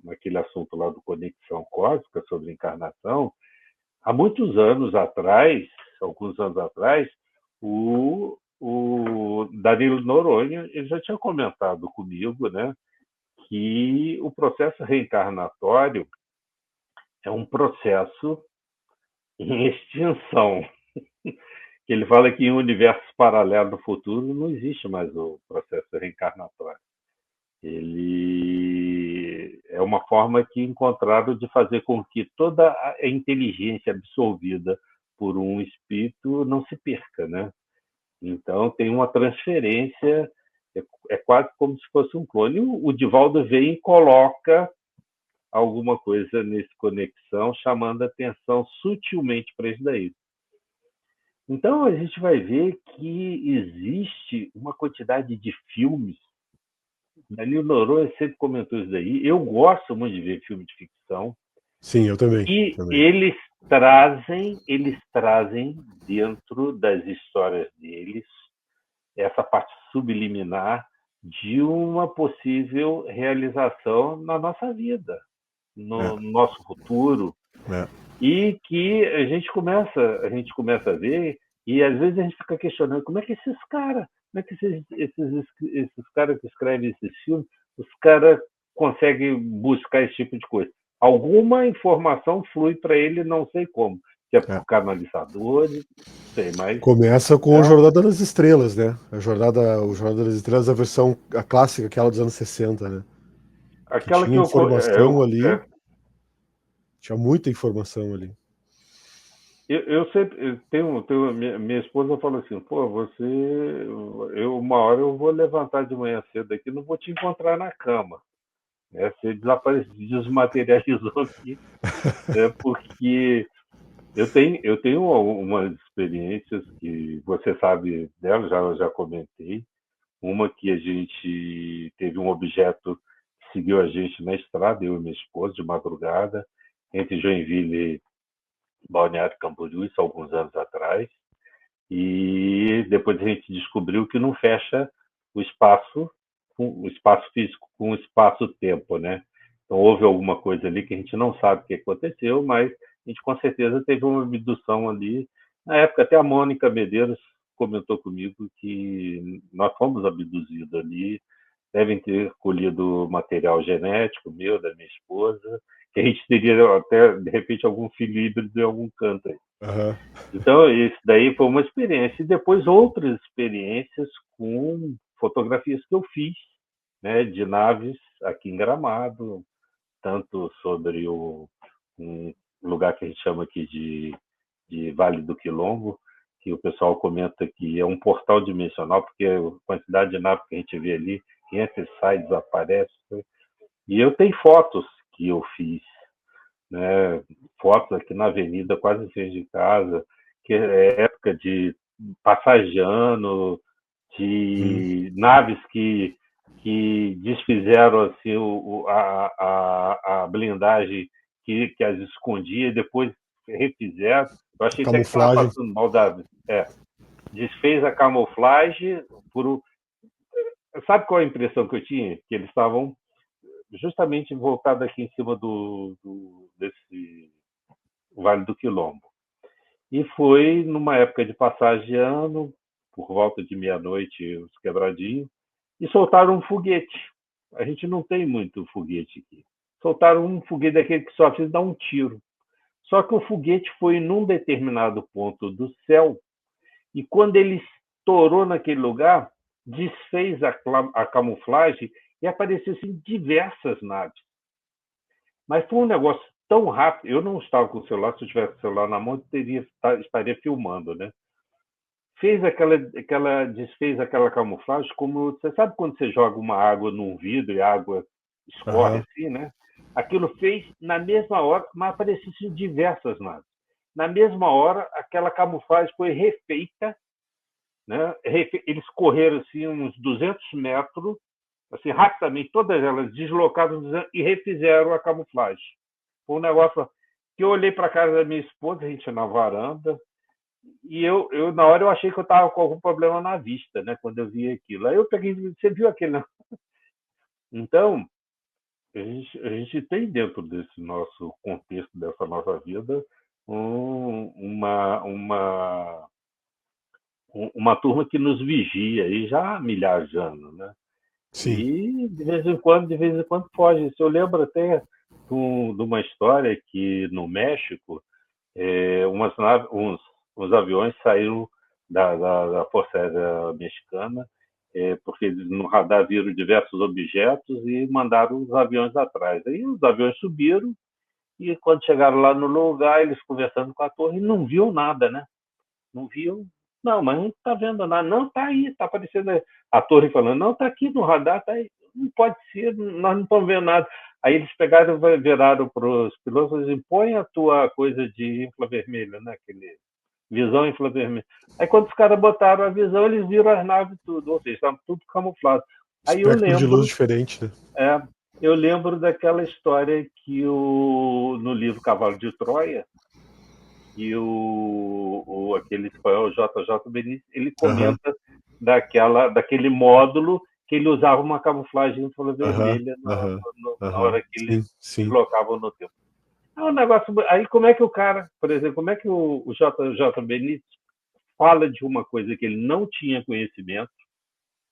naquele assunto lá do Conexão Cósmica sobre encarnação, há muitos anos atrás, alguns anos atrás, o Danilo Noronha ele já tinha comentado comigo, né, que o processo reencarnatório é um processo em extinção. Ele fala que em universos paralelos do futuro não existe mais o processo reencarnatório. Ele é uma forma que encontraram de fazer com que toda a inteligência absorvida por um espírito não se perca, né? Então tem uma transferência, é quase como se fosse um clone. O Divaldo vem e coloca alguma coisa nesse conexão, chamando a atenção sutilmente para isso daí. Então a gente vai ver que existe uma quantidade de filmes. Danilo Noronha sempre comentou isso daí. Eu gosto muito de ver filme de ficção. sim, eu também, E também. eles trazem dentro das histórias deles essa parte subliminar de uma possível realização na nossa vida, É, no nosso futuro, é, e que a gente começa a ver, e às vezes a gente fica questionando como é que esses caras, como é que esses caras que escrevem esses filmes, os caras conseguem buscar esse tipo de coisa. Alguma informação flui para ele, não sei como, que é é. por canalizadores, não sei, mas Começa com o é Jornada das Estrelas, né? O Jornada das Estrelas, a versão a clássica, aquela dos anos 60, né? Que aquela tinha que informação ali, tinha muita informação ali. eu sempre tenho minha esposa fala assim, pô, uma hora eu vou levantar de manhã cedo aqui, não vou te encontrar na cama, né? Você desapareceu, desmaterializou aqui, né? Porque eu tenho algumas experiências que você sabe dela, já comentei. Uma que a gente teve um objeto que seguiu a gente na estrada, eu e minha esposa, de madrugada, entre Joinville e Balneário Camboriú, isso há alguns anos atrás. E depois a gente descobriu que não fecha o espaço, o espaço físico com o espaço-tempo, né? Então houve alguma coisa ali que a gente não sabe o que aconteceu, mas a gente com certeza teve uma abdução ali. Na época até a Mônica Medeiros comentou comigo que nós fomos abduzidos ali, devem ter colhido material genético meu, da minha esposa, que a gente teria até, de repente, algum filho híbrido em algum canto aí. Aham. Então, isso daí foi uma experiência. E depois outras experiências com fotografias que eu fiz, né, de naves aqui em Gramado, tanto sobre um lugar que a gente chama aqui de Vale do Quilombo, que o pessoal comenta que é um portal dimensional, porque a quantidade de naves que a gente vê ali, entra e sai, desaparece. E eu tenho fotos que eu fiz, né, fotos aqui na avenida, quase em frente de casa, que é época de passagem de ano, Uhum. de naves que desfizeram assim, a blindagem que as escondia e depois refizeram. Eu achei até que estava Camuflagem. passando mal da. Desfez a camuflagem por. Sabe qual é a impressão que eu tinha? Que eles estavam justamente voltados aqui em cima desse Vale do Quilombo. E foi numa época de passagem de ano, por volta de meia-noite, os quebradinhos, e soltaram um foguete. A gente não tem muito foguete aqui. Soltaram um foguete daquele que só precisa dar um tiro. Só que o foguete foi num determinado ponto do céu, e quando ele estourou naquele lugar, desfez a camuflagem e apareceu assim, diversas naves. Mas foi um negócio tão rápido. Eu não estava com o celular, se eu tivesse o celular na mão, estaria filmando, né? Desfez aquela camuflagem, como você sabe quando você joga uma água num vidro e a água escorre Aham. assim, né? Aquilo fez na mesma hora, mas apareciam diversas naves. Na mesma hora, aquela camuflagem foi refeita, né? Eles correram assim uns 200 metros, assim rapidamente, todas elas deslocadas e refizeram a camuflagem. Foi um negócio que eu olhei para a casa da minha esposa, a gente na varanda, e na hora eu achei que eu estava com algum problema na vista, né? Quando eu vi aquilo. Aí eu peguei, você viu aquele, né? Então, a gente tem dentro desse nosso contexto, dessa nossa vida, uma turma que nos vigia aí já há milhares de anos, né? Sim. E de vez em quando foge. Isso eu lembro até de uma história que no México, uns aviões saíram da Força Aérea Mexicana, porque eles no radar viram diversos objetos e mandaram os aviões atrás. Aí os aviões subiram e quando chegaram lá no lugar, eles conversando com a torre, não viu nada, né? Não viu. Não, mas não está vendo nada. Não, está aí, está aparecendo aí. A torre falando, não, está aqui no radar, está aí. Não pode ser, nós não estamos vendo nada. Aí eles pegaram e viraram para os pilotos e disseram, põe a tua coisa de infravermelho, né? Aquele visão infravermelho. Aí quando os caras botaram a visão, eles viram as naves tudo, ou seja, estavam tudo camuflado. Aí Espectro de luz diferente, né? é, eu lembro daquela história que no livro Cavalo de Troia, que aquele espanhol J.J. Benítez, ele Aham, comenta daquele módulo que ele usava uma camuflagem aham, infravermelha aham, na aham. hora que eles Sim, sim. deslocavam no tempo. É um negócio. Aí como é que o cara, por exemplo, como é que o J.J. Benítez fala de uma coisa que ele não tinha conhecimento,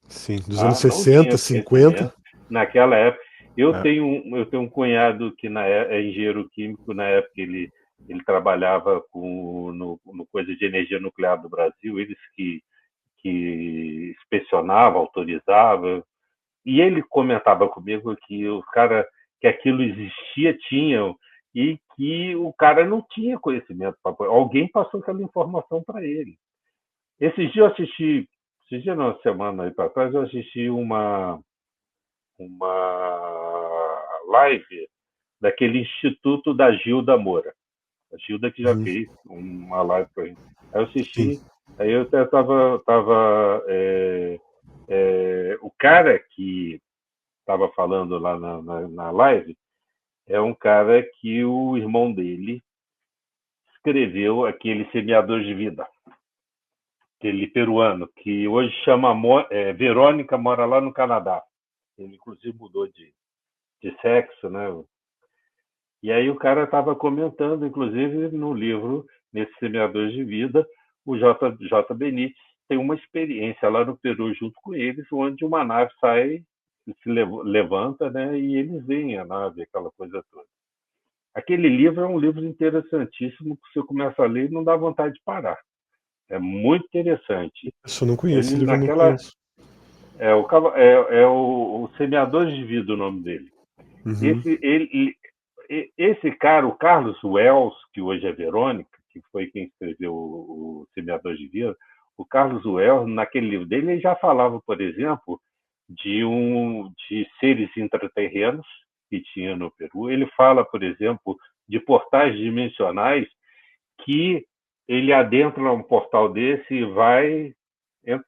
Sim, dos anos tá? Não 60, tinha 50. conhecimento naquela época. Eu É. tenho um cunhado que é engenheiro químico, na época ele trabalhava no coisa de energia nuclear do Brasil, eles que inspecionava, autorizava, e ele comentava comigo que os cara que aquilo existia tinham e que o cara não tinha conhecimento. Alguém passou aquela informação para ele. Esses dias não, semana aí para trás, eu assisti uma live daquele instituto da Gilda Moura. A Gilda que já Uhum. fez uma live para a gente. Aí eu Sim. assisti, aí eu até o cara que estava falando lá na live é um cara que o irmão dele escreveu aquele Semeador de Vida, aquele peruano, que hoje chama Verônica, mora lá no Canadá. Ele, inclusive, mudou de sexo, né? E aí o cara estava comentando, inclusive, no livro, nesse Semeador de Vida, o J. Benítez tem uma experiência lá no Peru junto com eles, onde uma nave sai, se levanta, né? E eles veem a nave, aquela coisa toda. Aquele livro é um livro interessantíssimo, que você começa a ler e não dá vontade de parar. É muito interessante. Isso eu não conheço, esse Ele livro eu não naquela conheço. o Semeador de Vida, o nome dele. Uhum. Esse cara, o Carlos Wells, que hoje é Verônica, que foi quem escreveu o Semeador de Vida, o Carlos Wells, naquele livro dele, ele já falava, por exemplo, de seres intraterrenos que tinha no Peru. Ele fala, por exemplo, de portais dimensionais que ele adentra um portal desse e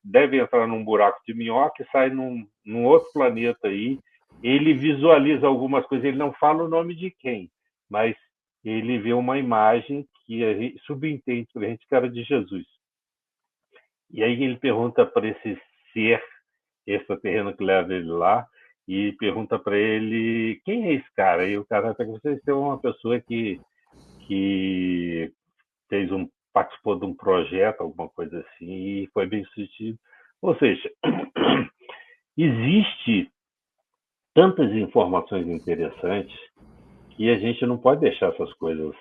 deve entrar num buraco de minhoca e sai num outro planeta aí. Ele visualiza algumas coisas, ele não fala o nome de quem, mas ele vê uma imagem que a gente subentende para a gente que era de Jesus. E aí ele pergunta para esse ser extraterreno que leva ele lá e pergunta para ele quem é esse cara. E o cara fala: você é uma pessoa que participou de um projeto, alguma coisa assim, e foi bem sucedido. Ou seja, existe tantas informações interessantes que a gente não pode deixar essas coisas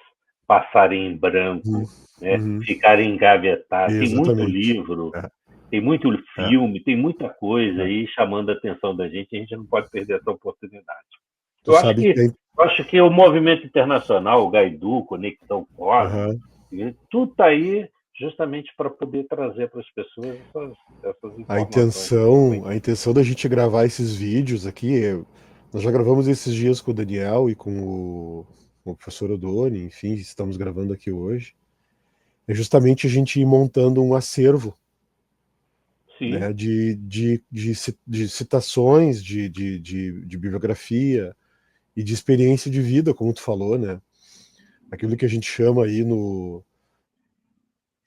passarem em Uhum. branco, né? Uhum. Ficarem engavetadas. Tem muito Exatamente. livro, É, tem muito é, filme, tem muita coisa é. aí chamando a atenção da gente, a gente não pode perder essa oportunidade. Tu sabe que tem... Eu acho que o movimento internacional, o Gaidu, Conexão Cosmos, Uhum. tudo está aí justamente para poder trazer para as pessoas essas informações. A intenção da gente gravar esses vídeos aqui, nós já gravamos esses dias com o Daniel e com o professor Odoni, enfim, estamos gravando aqui hoje. É justamente a gente ir montando um acervo, Sim, né, de citações, de bibliografia e de experiência de vida, como tu falou, né? Aquilo que a gente chama aí no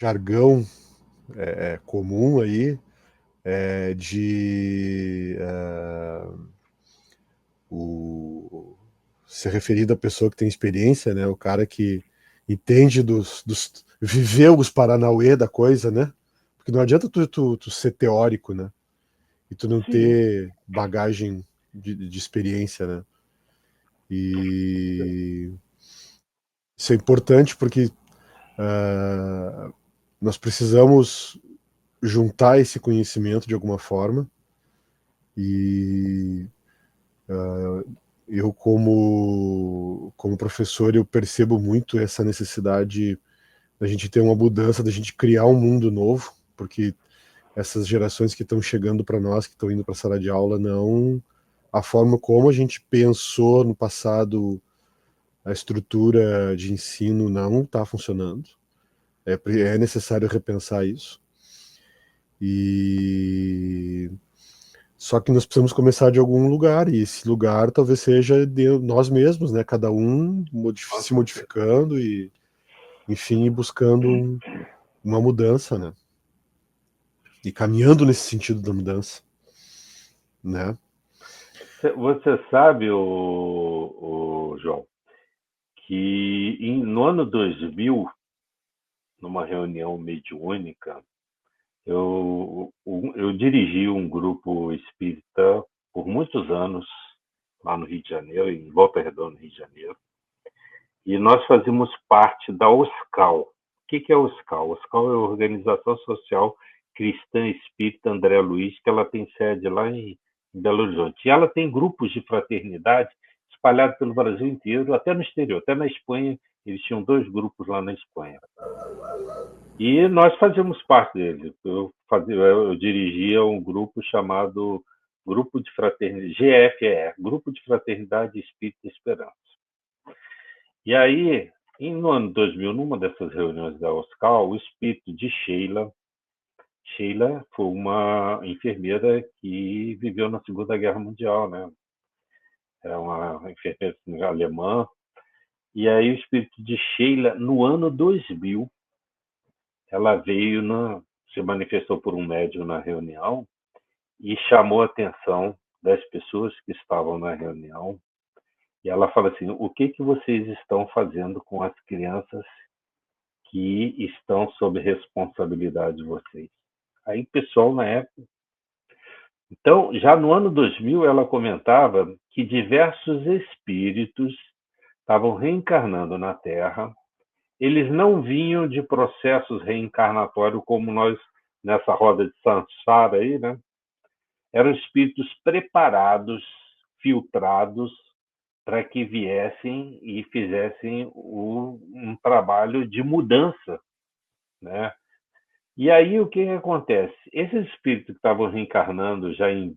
jargão comum aí, de o, se referindo à pessoa que tem experiência, né? O cara que entende viveu os Paranauê da coisa, né? Porque não adianta tu ser teórico, né? E tu não sim. ter bagagem de experiência, né? E isso é importante porque nós precisamos juntar esse conhecimento de alguma forma e eu como professor eu percebo muito essa necessidade da gente ter uma mudança, da gente criar um mundo novo, porque essas gerações que estão chegando para nós, que estão indo para a sala de aula, não a forma como a gente pensou no passado, a estrutura de ensino não está funcionando. É necessário repensar isso. E só que nós precisamos começar de algum lugar, e esse lugar talvez seja de nós mesmos, né? Cada um Com se certeza. modificando e, enfim, buscando uma mudança, né? E caminhando nesse sentido da mudança, né? Você sabe, João, que no ano 2000, numa reunião mediúnica, eu dirigi um grupo espírita por muitos anos lá no Rio de Janeiro, em Volta Redonda, no Rio de Janeiro, e nós fazíamos parte da OSCAL. O que é a OSCAL? A OSCAL é a Organização Social Cristã Espírita André Luiz, que ela tem sede lá em Belo Horizonte. E ela tem grupos de fraternidade espalhados pelo Brasil inteiro, até no exterior, até na Espanha. Eles tinham 2 grupos lá na Espanha. E nós fazíamos parte dele. Eu dirigia um grupo chamado Grupo de Fraternidade, GFE, Grupo de Fraternidade Espírita e Esperança. E aí, no ano 2000, numa dessas reuniões da OSCAL, o espírito de Sheila foi uma enfermeira que viveu na Segunda Guerra Mundial, né? É uma enfermeira alemã. E aí o espírito de Sheila, no ano 2000, ela se manifestou por um médium na reunião e chamou a atenção das pessoas que estavam na reunião. E ela fala assim: o que vocês estão fazendo com as crianças que estão sob responsabilidade de vocês? Aí o pessoal na época. Então, já no ano 2000, ela comentava que diversos espíritos estavam reencarnando na Terra. Eles não vinham de processos reencarnatórios como nós nessa roda de Sansara aí, né? Eram espíritos preparados, filtrados, para que viessem e fizessem um trabalho de mudança, né? E aí o que acontece? Esses espíritos que estavam reencarnando já em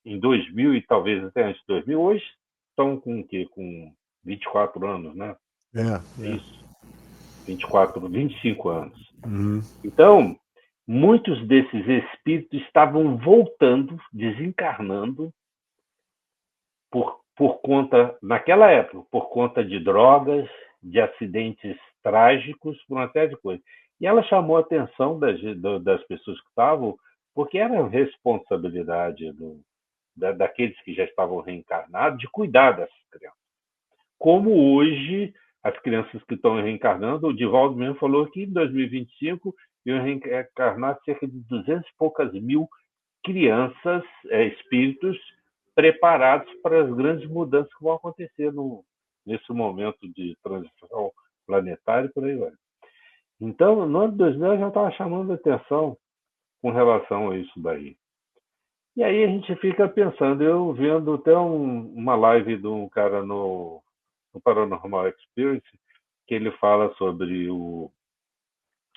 2000 e talvez até antes de 2000, hoje estão com o quê? Com 24 anos, né? É, É é. isso, 24, 25 anos. Uhum. Então, muitos desses espíritos estavam voltando, desencarnando, por conta, naquela época, por conta de drogas, de acidentes trágicos, por uma série de coisas. E ela chamou a atenção das pessoas que estavam, porque era responsabilidade daqueles que já estavam reencarnados de cuidar dessas crianças. Como hoje, as crianças que estão reencarnando, o Divaldo mesmo falou que em 2025 iam reencarnar cerca de 200 e poucas mil crianças, espíritos preparados para as grandes mudanças que vão acontecer nesse momento de transição planetária e por aí vai. Então, no ano 2000, eu já estava chamando a atenção com relação a isso daí. E aí a gente fica pensando, eu vendo até uma live de um cara no Paranormal Experience, que ele fala sobre o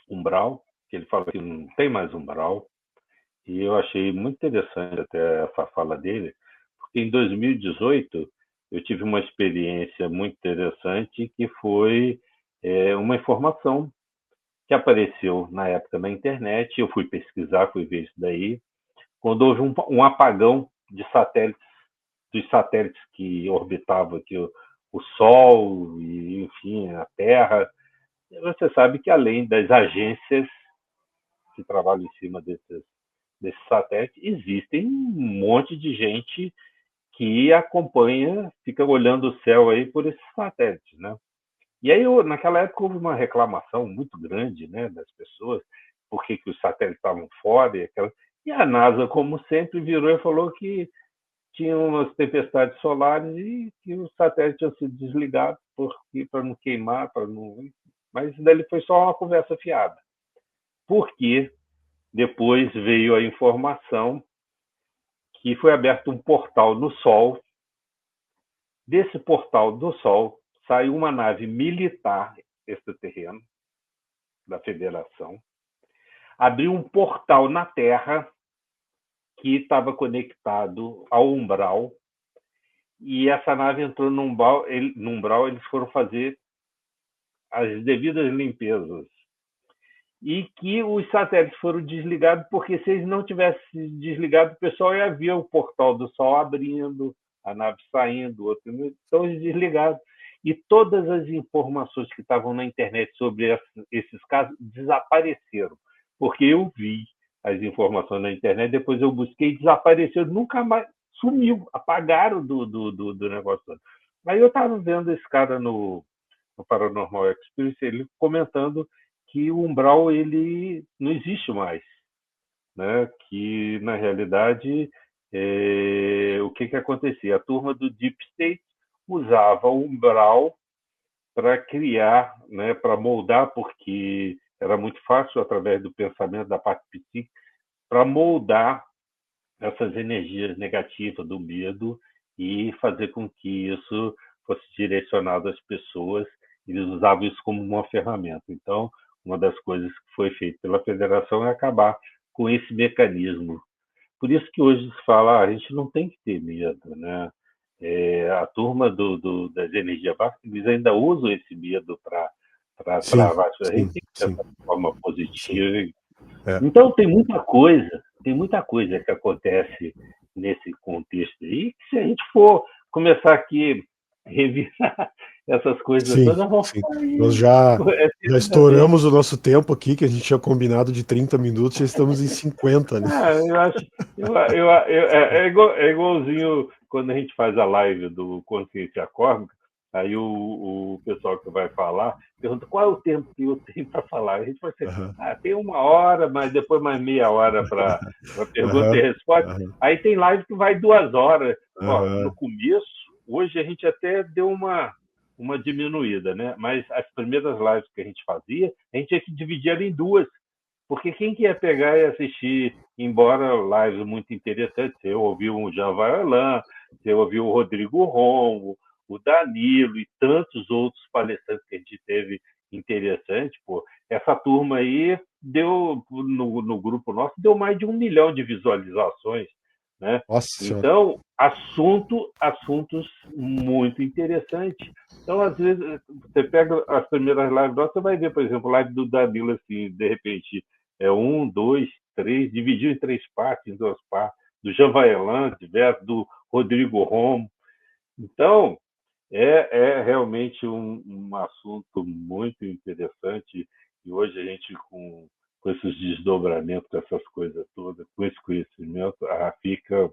umbral, que ele fala que não tem mais umbral, e eu achei muito interessante até essa fala dele, porque em 2018 eu tive uma experiência muito interessante que foi uma informação que apareceu na época na internet, eu fui pesquisar, fui ver isso daí, quando houve um apagão de satélites, dos satélites que orbitavam aqui o Sol e, enfim, a Terra. Você sabe que além das agências que trabalham em cima desses satélites, existem um monte de gente que acompanha, fica olhando o céu aí por esses satélites, né? E aí, naquela época, houve uma reclamação muito grande, né, das pessoas, por que os satélites estavam fora, e a NASA, como sempre, virou e falou que tinha umas tempestades solares e que os satélites tinham sido desligados para não queimar, para não. Mas isso daí foi só uma conversa fiada. Porque depois veio a informação que foi aberto um portal no Sol. Desse portal do Sol saiu uma nave militar extraterrena da Federação, abriu um portal na Terra que estava conectado ao umbral, e essa nave entrou no umbral, eles foram fazer as devidas limpezas. E que os satélites foram desligados, porque se eles não tivessem desligado, o pessoal ia ver o portal do Sol abrindo, a nave saindo, outro. Então eles desligaram. E todas as informações que estavam na internet sobre esses casos desapareceram. Porque eu vi as informações na internet, depois eu busquei, desapareceram, nunca mais, sumiu, apagaram do negócio. Aí eu estava vendo esse cara no Paranormal Experience, ele comentando que o umbral ele não existe mais, né? Que na realidade o que acontecia? A turma do Deep State usava o umbral para criar, né? Para moldar, porque era muito fácil através do pensamento da parte psíquica para moldar essas energias negativas do medo e fazer com que isso fosse direcionado às pessoas. Eles usavam isso como uma ferramenta. Então, uma das coisas que foi feita pela federação é acabar com esse mecanismo. Por isso que hoje se fala, a gente não tem que ter medo, né? A turma das energias básicas, eles ainda usam esse medo para Sim, travar. A sim, gente tem que sim, pensar de forma sim. positiva. É. Então, tem muita coisa que acontece nesse contexto aí, que se a gente for começar aqui a revisar essas coisas Sim, todas, vão sim. ficar Nós aí. já Ainda bem. estouramos o nosso tempo aqui, que a gente tinha combinado de 30 minutos, já estamos em 50, né? Eu acho. É igualzinho quando a gente faz a live do Consciência Cósmica, aí o pessoal que vai falar pergunta qual é o tempo que eu tenho para falar. A gente vai ser, Aham, tem uma hora, mas depois mais meia hora para pergunta e aham, resposta. aham, Aí tem live que vai 2 horas. Ó, no aham. começo, hoje a gente até deu uma diminuída, né? Mas as primeiras lives que a gente fazia, a gente tinha que dividir ela em duas. Porque quem quer pegar e assistir, embora lives muito interessantes, você ouviu o Jean Vaillant, você ouviu o Rodrigo Ronco, o Danilo e tantos outros palestrantes que a gente teve interessante, pô, essa turma aí deu, no grupo nosso, deu mais de 1 milhão de visualizações, né? Nossa Senhora. Então, assuntos muito interessantes. Então, às vezes, você pega as primeiras lives nossas, você vai ver, por exemplo, live do Danilo, assim, de repente, um, dois, três, dividiu em 3 partes, em 2 partes, do Jean Vaillant, do Rodrigo Romo. Então, é realmente um assunto muito interessante, e hoje a gente, com esses desdobramentos, essas coisas todas, com esse conhecimento, fica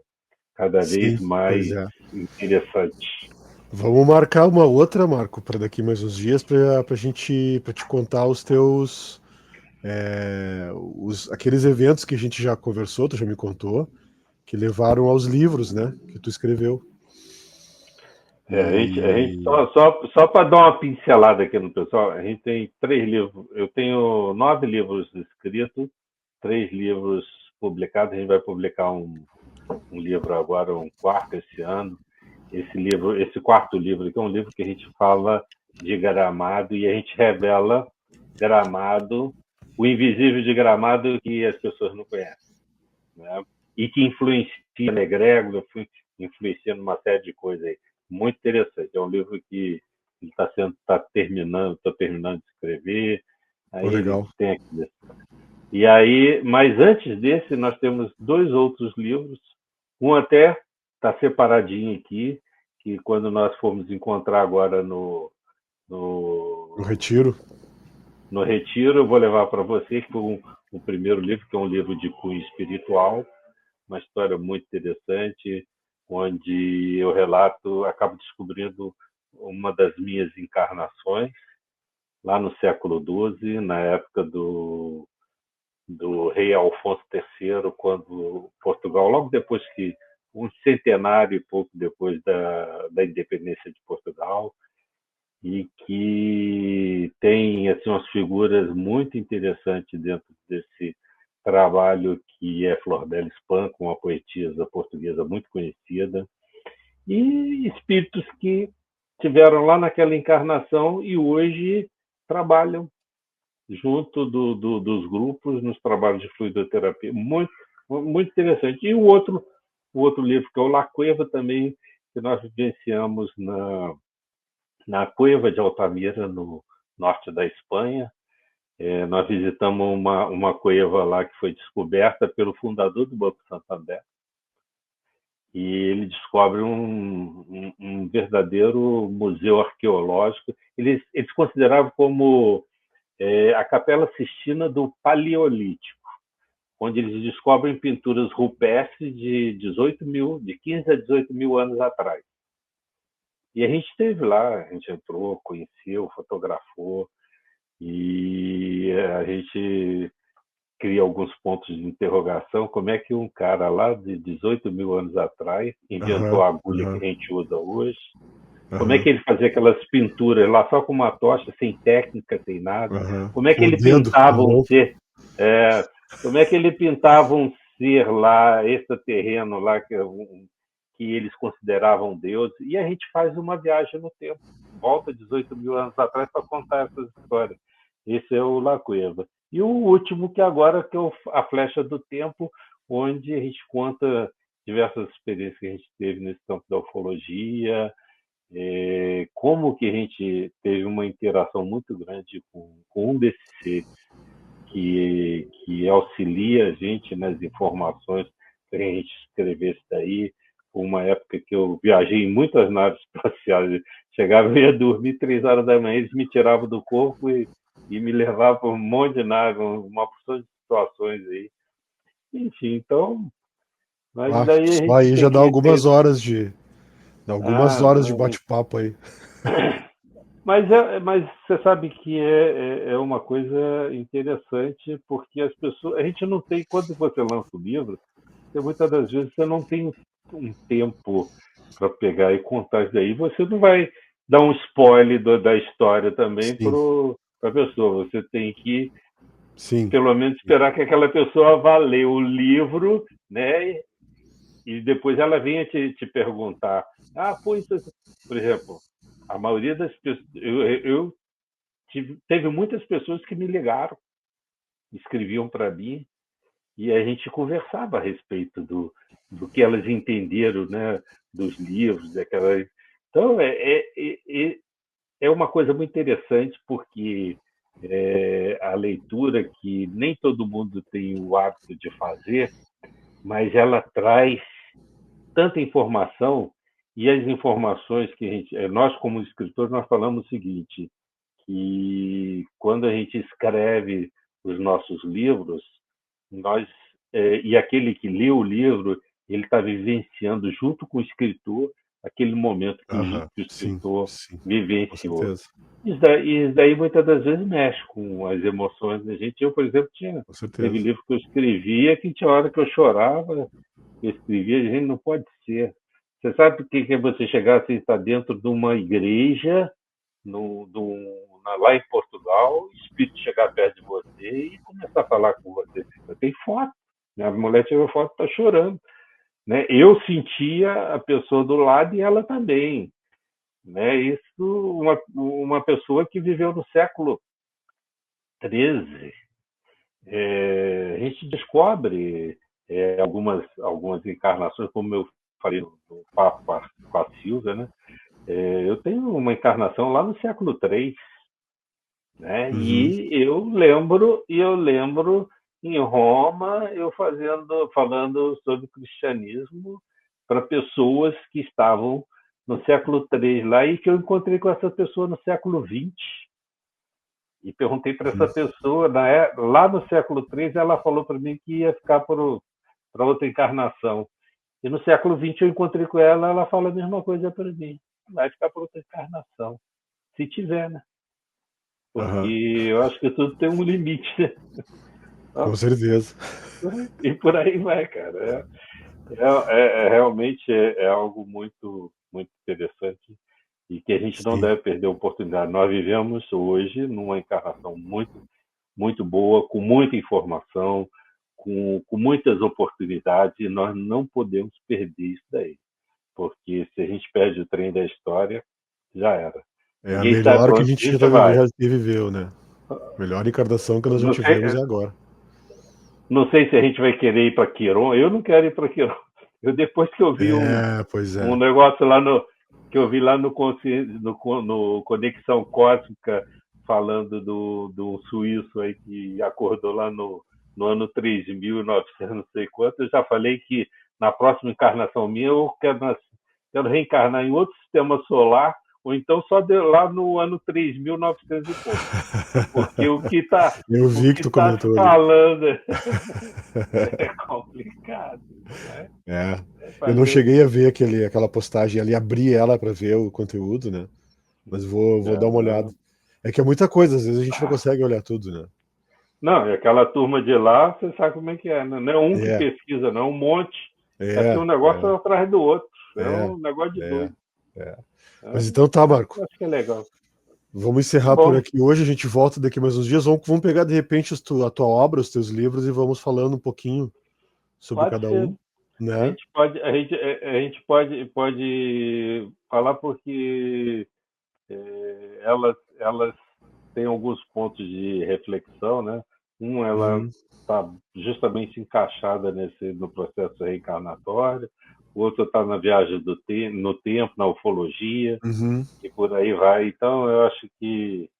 cada vez Sim, pois mais é. interessante. Vamos marcar uma outra, Marco, para daqui mais uns dias, para te contar os teus, aqueles eventos que a gente já conversou, tu já me contou, que levaram aos livros, né, que tu escreveu. A gente E só para dar uma pincelada aqui no pessoal, a gente tem 3 livros, eu tenho 9 livros escritos, 3 livros publicados, a gente vai publicar um livro agora, um quarto esse ano. Esse quarto livro, que é um livro que a gente fala de Gramado e a gente revela Gramado, o invisível de Gramado que as pessoas não conhecem, né? E que influencia na egrégora, influencia numa série de coisas aí. Muito interessante. É um livro que ele está terminando de escrever. Pô, Aí ele legal. tem aqui. E aí, mas antes desse, nós temos 2 outros livros. Um até está separadinho aqui, que quando nós formos encontrar agora No no, Retiro. no Retiro, eu vou levar para você, que foi o primeiro livro, que é um livro de cunho espiritual, uma história muito interessante, onde eu relato, acabo descobrindo uma das minhas encarnações, lá no século XII, na época do rei Alfonso III, quando Portugal, logo depois que, um centenário e pouco depois da independência de Portugal, e que tem assim, umas figuras muito interessantes dentro desse trabalho que é Flordela Espanco, uma poetisa portuguesa muito conhecida, e espíritos que tiveram lá naquela encarnação e hoje trabalham junto dos grupos nos trabalhos de fluidoterapia. Muito, muito interessante. E o outro livro, que é o La Cueva, também, que nós vivenciamos na Cueva de Altamira, no norte da Espanha. Nós visitamos uma cueva lá que foi descoberta pelo fundador do Banco Santander. E ele descobre um verdadeiro museu arqueológico. Eles consideravam como a Capela Sistina do Paleolítico, onde eles descobrem pinturas rupestres de 15 a 18 mil anos atrás. E a gente esteve lá, a gente entrou, conheceu, fotografou, e a gente cria alguns pontos de interrogação. Como é que um cara lá de 18 mil anos atrás inventou Aham, a agulha que aham, a gente usa hoje? Como é aham, que ele fazia aquelas pinturas lá só com uma tocha, sem técnica, sem nada? aham. Como é que Com o ele dedo pintava na um mão. ser? é, Como é que ele pintava um ser lá, extraterreno lá, que eles consideravam Deus? E a gente faz uma viagem no tempo, volta 18 mil anos atrás para contar essas histórias. Esse é o La Cueva. E o último, que agora que é a Flecha do Tempo, onde a gente conta diversas experiências que a gente teve nesse campo da ufologia, como que a gente teve uma interação muito grande com um desses seres que auxilia a gente nas informações para a gente escrever isso daí. Uma época que eu viajei em muitas naves espaciais, chegava e ia dormir 3 horas da manhã, eles me tiravam do corpo e me levavam para um monte de nave, uma porção de situações aí. Enfim, então, mas Ah, daí a só gente aí já tem dá que algumas ter. horas de. Dá algumas Ah, horas de não. bate-papo aí. Mas você sabe que é uma coisa interessante, porque as pessoas. A gente não tem. Quando você lança o livro, muitas das vezes você não tem um tempo para pegar e contar isso daí. Você não vai dar um spoiler da história também para Sim, a pessoa. Você tem que, sim. pelo menos, esperar que aquela pessoa vá ler o livro, né? E depois ela venha te perguntar. Ah, foi isso. Por exemplo, a maioria das pessoas. Eu teve muitas pessoas que me ligaram, escreviam para mim, e a gente conversava a respeito do que elas entenderam, né, dos livros, daquela. Então, é uma coisa muito interessante, porque a leitura, que nem todo mundo tem o hábito de fazer, mas ela traz tanta informação, e as informações que nós, como escritores, nós falamos o seguinte, que quando a gente escreve os nossos livros, nós e aquele que lê o livro, ele está vivenciando junto com o escritor aquele momento Aham, que o sim, escritor sim. Com vivenciou. certeza, Isso daí muitas das vezes mexe com as emoções da gente. Eu, por exemplo, com teve certeza. livro que eu escrevia que tinha hora que eu chorava, eu escrevia, a gente não pode ser. Você sabe o que é você chegar assim, estar dentro de uma igreja lá em Portugal, o espírito chegar perto de você e começar a falar com você. Eu tenho foto. Minha mulher tirou foto, está chorando. né? Eu sentia a pessoa do lado e ela também, né? Isso, uma pessoa que viveu no século XIII, a gente descobre algumas encarnações, como eu falei no Papa com a Silvia, né? Eu tenho uma encarnação lá no século III, né? Uhum. E eu lembro em Roma eu falando sobre cristianismo para pessoas que estavam no século III lá e que eu encontrei com essa pessoa no século XX e perguntei para essa Uhum. pessoa lá no século III ela falou para mim que ia ficar para outra encarnação e no século XX eu encontrei com ela, ela fala a mesma coisa para mim, vai ficar para outra encarnação, se tiver, né? Porque Aham. eu acho que tudo tem um limite, né? Com certeza. E por aí vai, cara. Realmente algo muito, muito interessante e que a gente não Sim. deve perder a oportunidade. Nós vivemos hoje numa encarnação muito, muito boa, com muita informação, com muitas oportunidades, e nós não podemos perder isso daí. Porque se a gente perde o trem da história, já era. É a Ninguém sabe melhor para que a onde a gente gente vai. já viveu, né? Melhor encarnação que nós já Não sei, tivemos é agora. não sei se a gente vai querer ir para Quiron. Eu não quero ir para Quiron. Depois que eu vi É, pois um é. negócio lá que eu vi lá no Conexão Cósmica falando do suíço aí que acordou lá no ano 3.900, não sei quanto. Eu já falei que na próxima encarnação minha eu quero reencarnar em outro sistema solar ou então só lá no ano 3.900 e pouco. Porque Eu o vi que que tu tá comentou ali. falando é complicado, né? É. É Eu não fazer. cheguei a ver aquela postagem ali, abri ela para ver o conteúdo, né? Mas vou dar uma olhada. Não. É que é muita coisa, às vezes a gente não consegue olhar tudo, né? Não, e aquela turma de lá, você sabe como é que é, né? Não é um que É, pesquisa, não, é um monte. É assim, é, um negócio é, atrás do outro. É é, um negócio de é, doido. é. É, Mas então tá, Marco. acho que é legal. Vamos Tá encerrar por bom. aqui hoje. A gente volta daqui mais uns dias. Vamos pegar de repente a tua obra, os teus livros e vamos falando um pouquinho sobre Pode cada ser. um, A né? gente pode, pode falar porque elas têm alguns pontos de reflexão, né? Ela Uhum, está justamente encaixada no processo reencarnatório, o outro está na viagem no tempo, na ufologia, uhum, e por aí vai. Então, eu acho que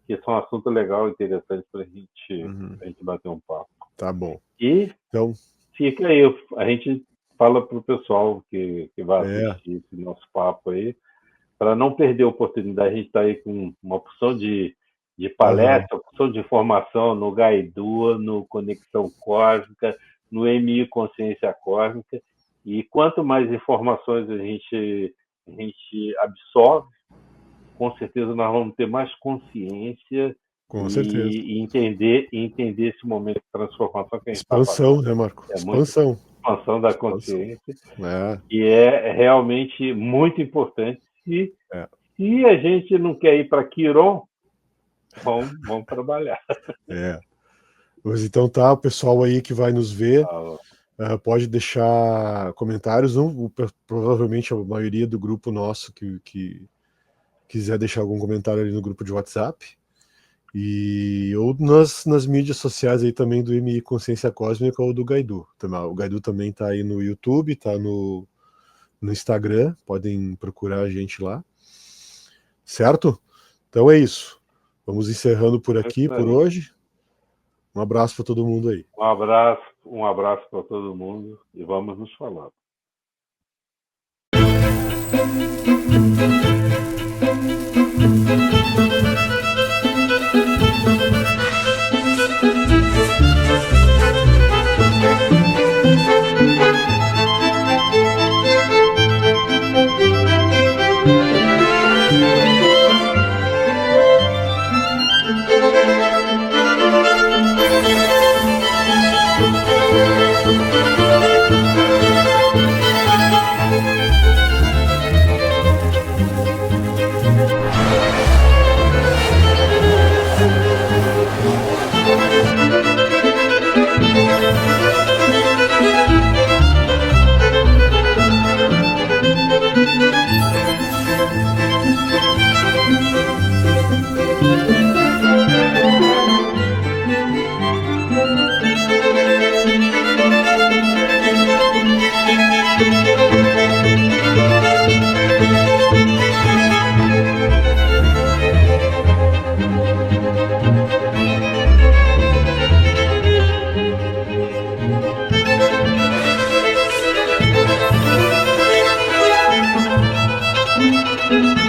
isso é um assunto legal, interessante para uhum. a gente bater um papo. Tá bom. E Então, fica aí, a gente fala para o pessoal que vai é. assistir esse nosso papo aí, para não perder a oportunidade. A gente está aí com uma opção de Aham, palestra, opção de informação no Gaidu, no Conexão Cósmica, no MI Consciência Cósmica. E quanto mais informações a gente absorve, com certeza nós vamos ter mais consciência com certeza. e entender esse momento de transformação que a gente está Expansão, passando. né, Marco? É muito Expansão. expansão da Expansão. consciência É, e é realmente muito importante. é, Se a gente não quer ir para Quiron, vamos trabalhar. é. Mas então tá, o pessoal aí que vai nos ver, Ah, pode deixar comentários. Provavelmente a maioria do grupo nosso que quiser deixar algum comentário ali no grupo de WhatsApp. Ou nas mídias sociais aí também do MI Consciência Cósmica ou do Gaidu. O Gaidu também tá aí no YouTube, tá no Instagram, podem procurar a gente lá. Certo? Então é isso. Vamos encerrando por é aqui isso por aí. hoje. Um abraço para todo mundo aí. Um abraço para todo mundo e vamos nos falar. Música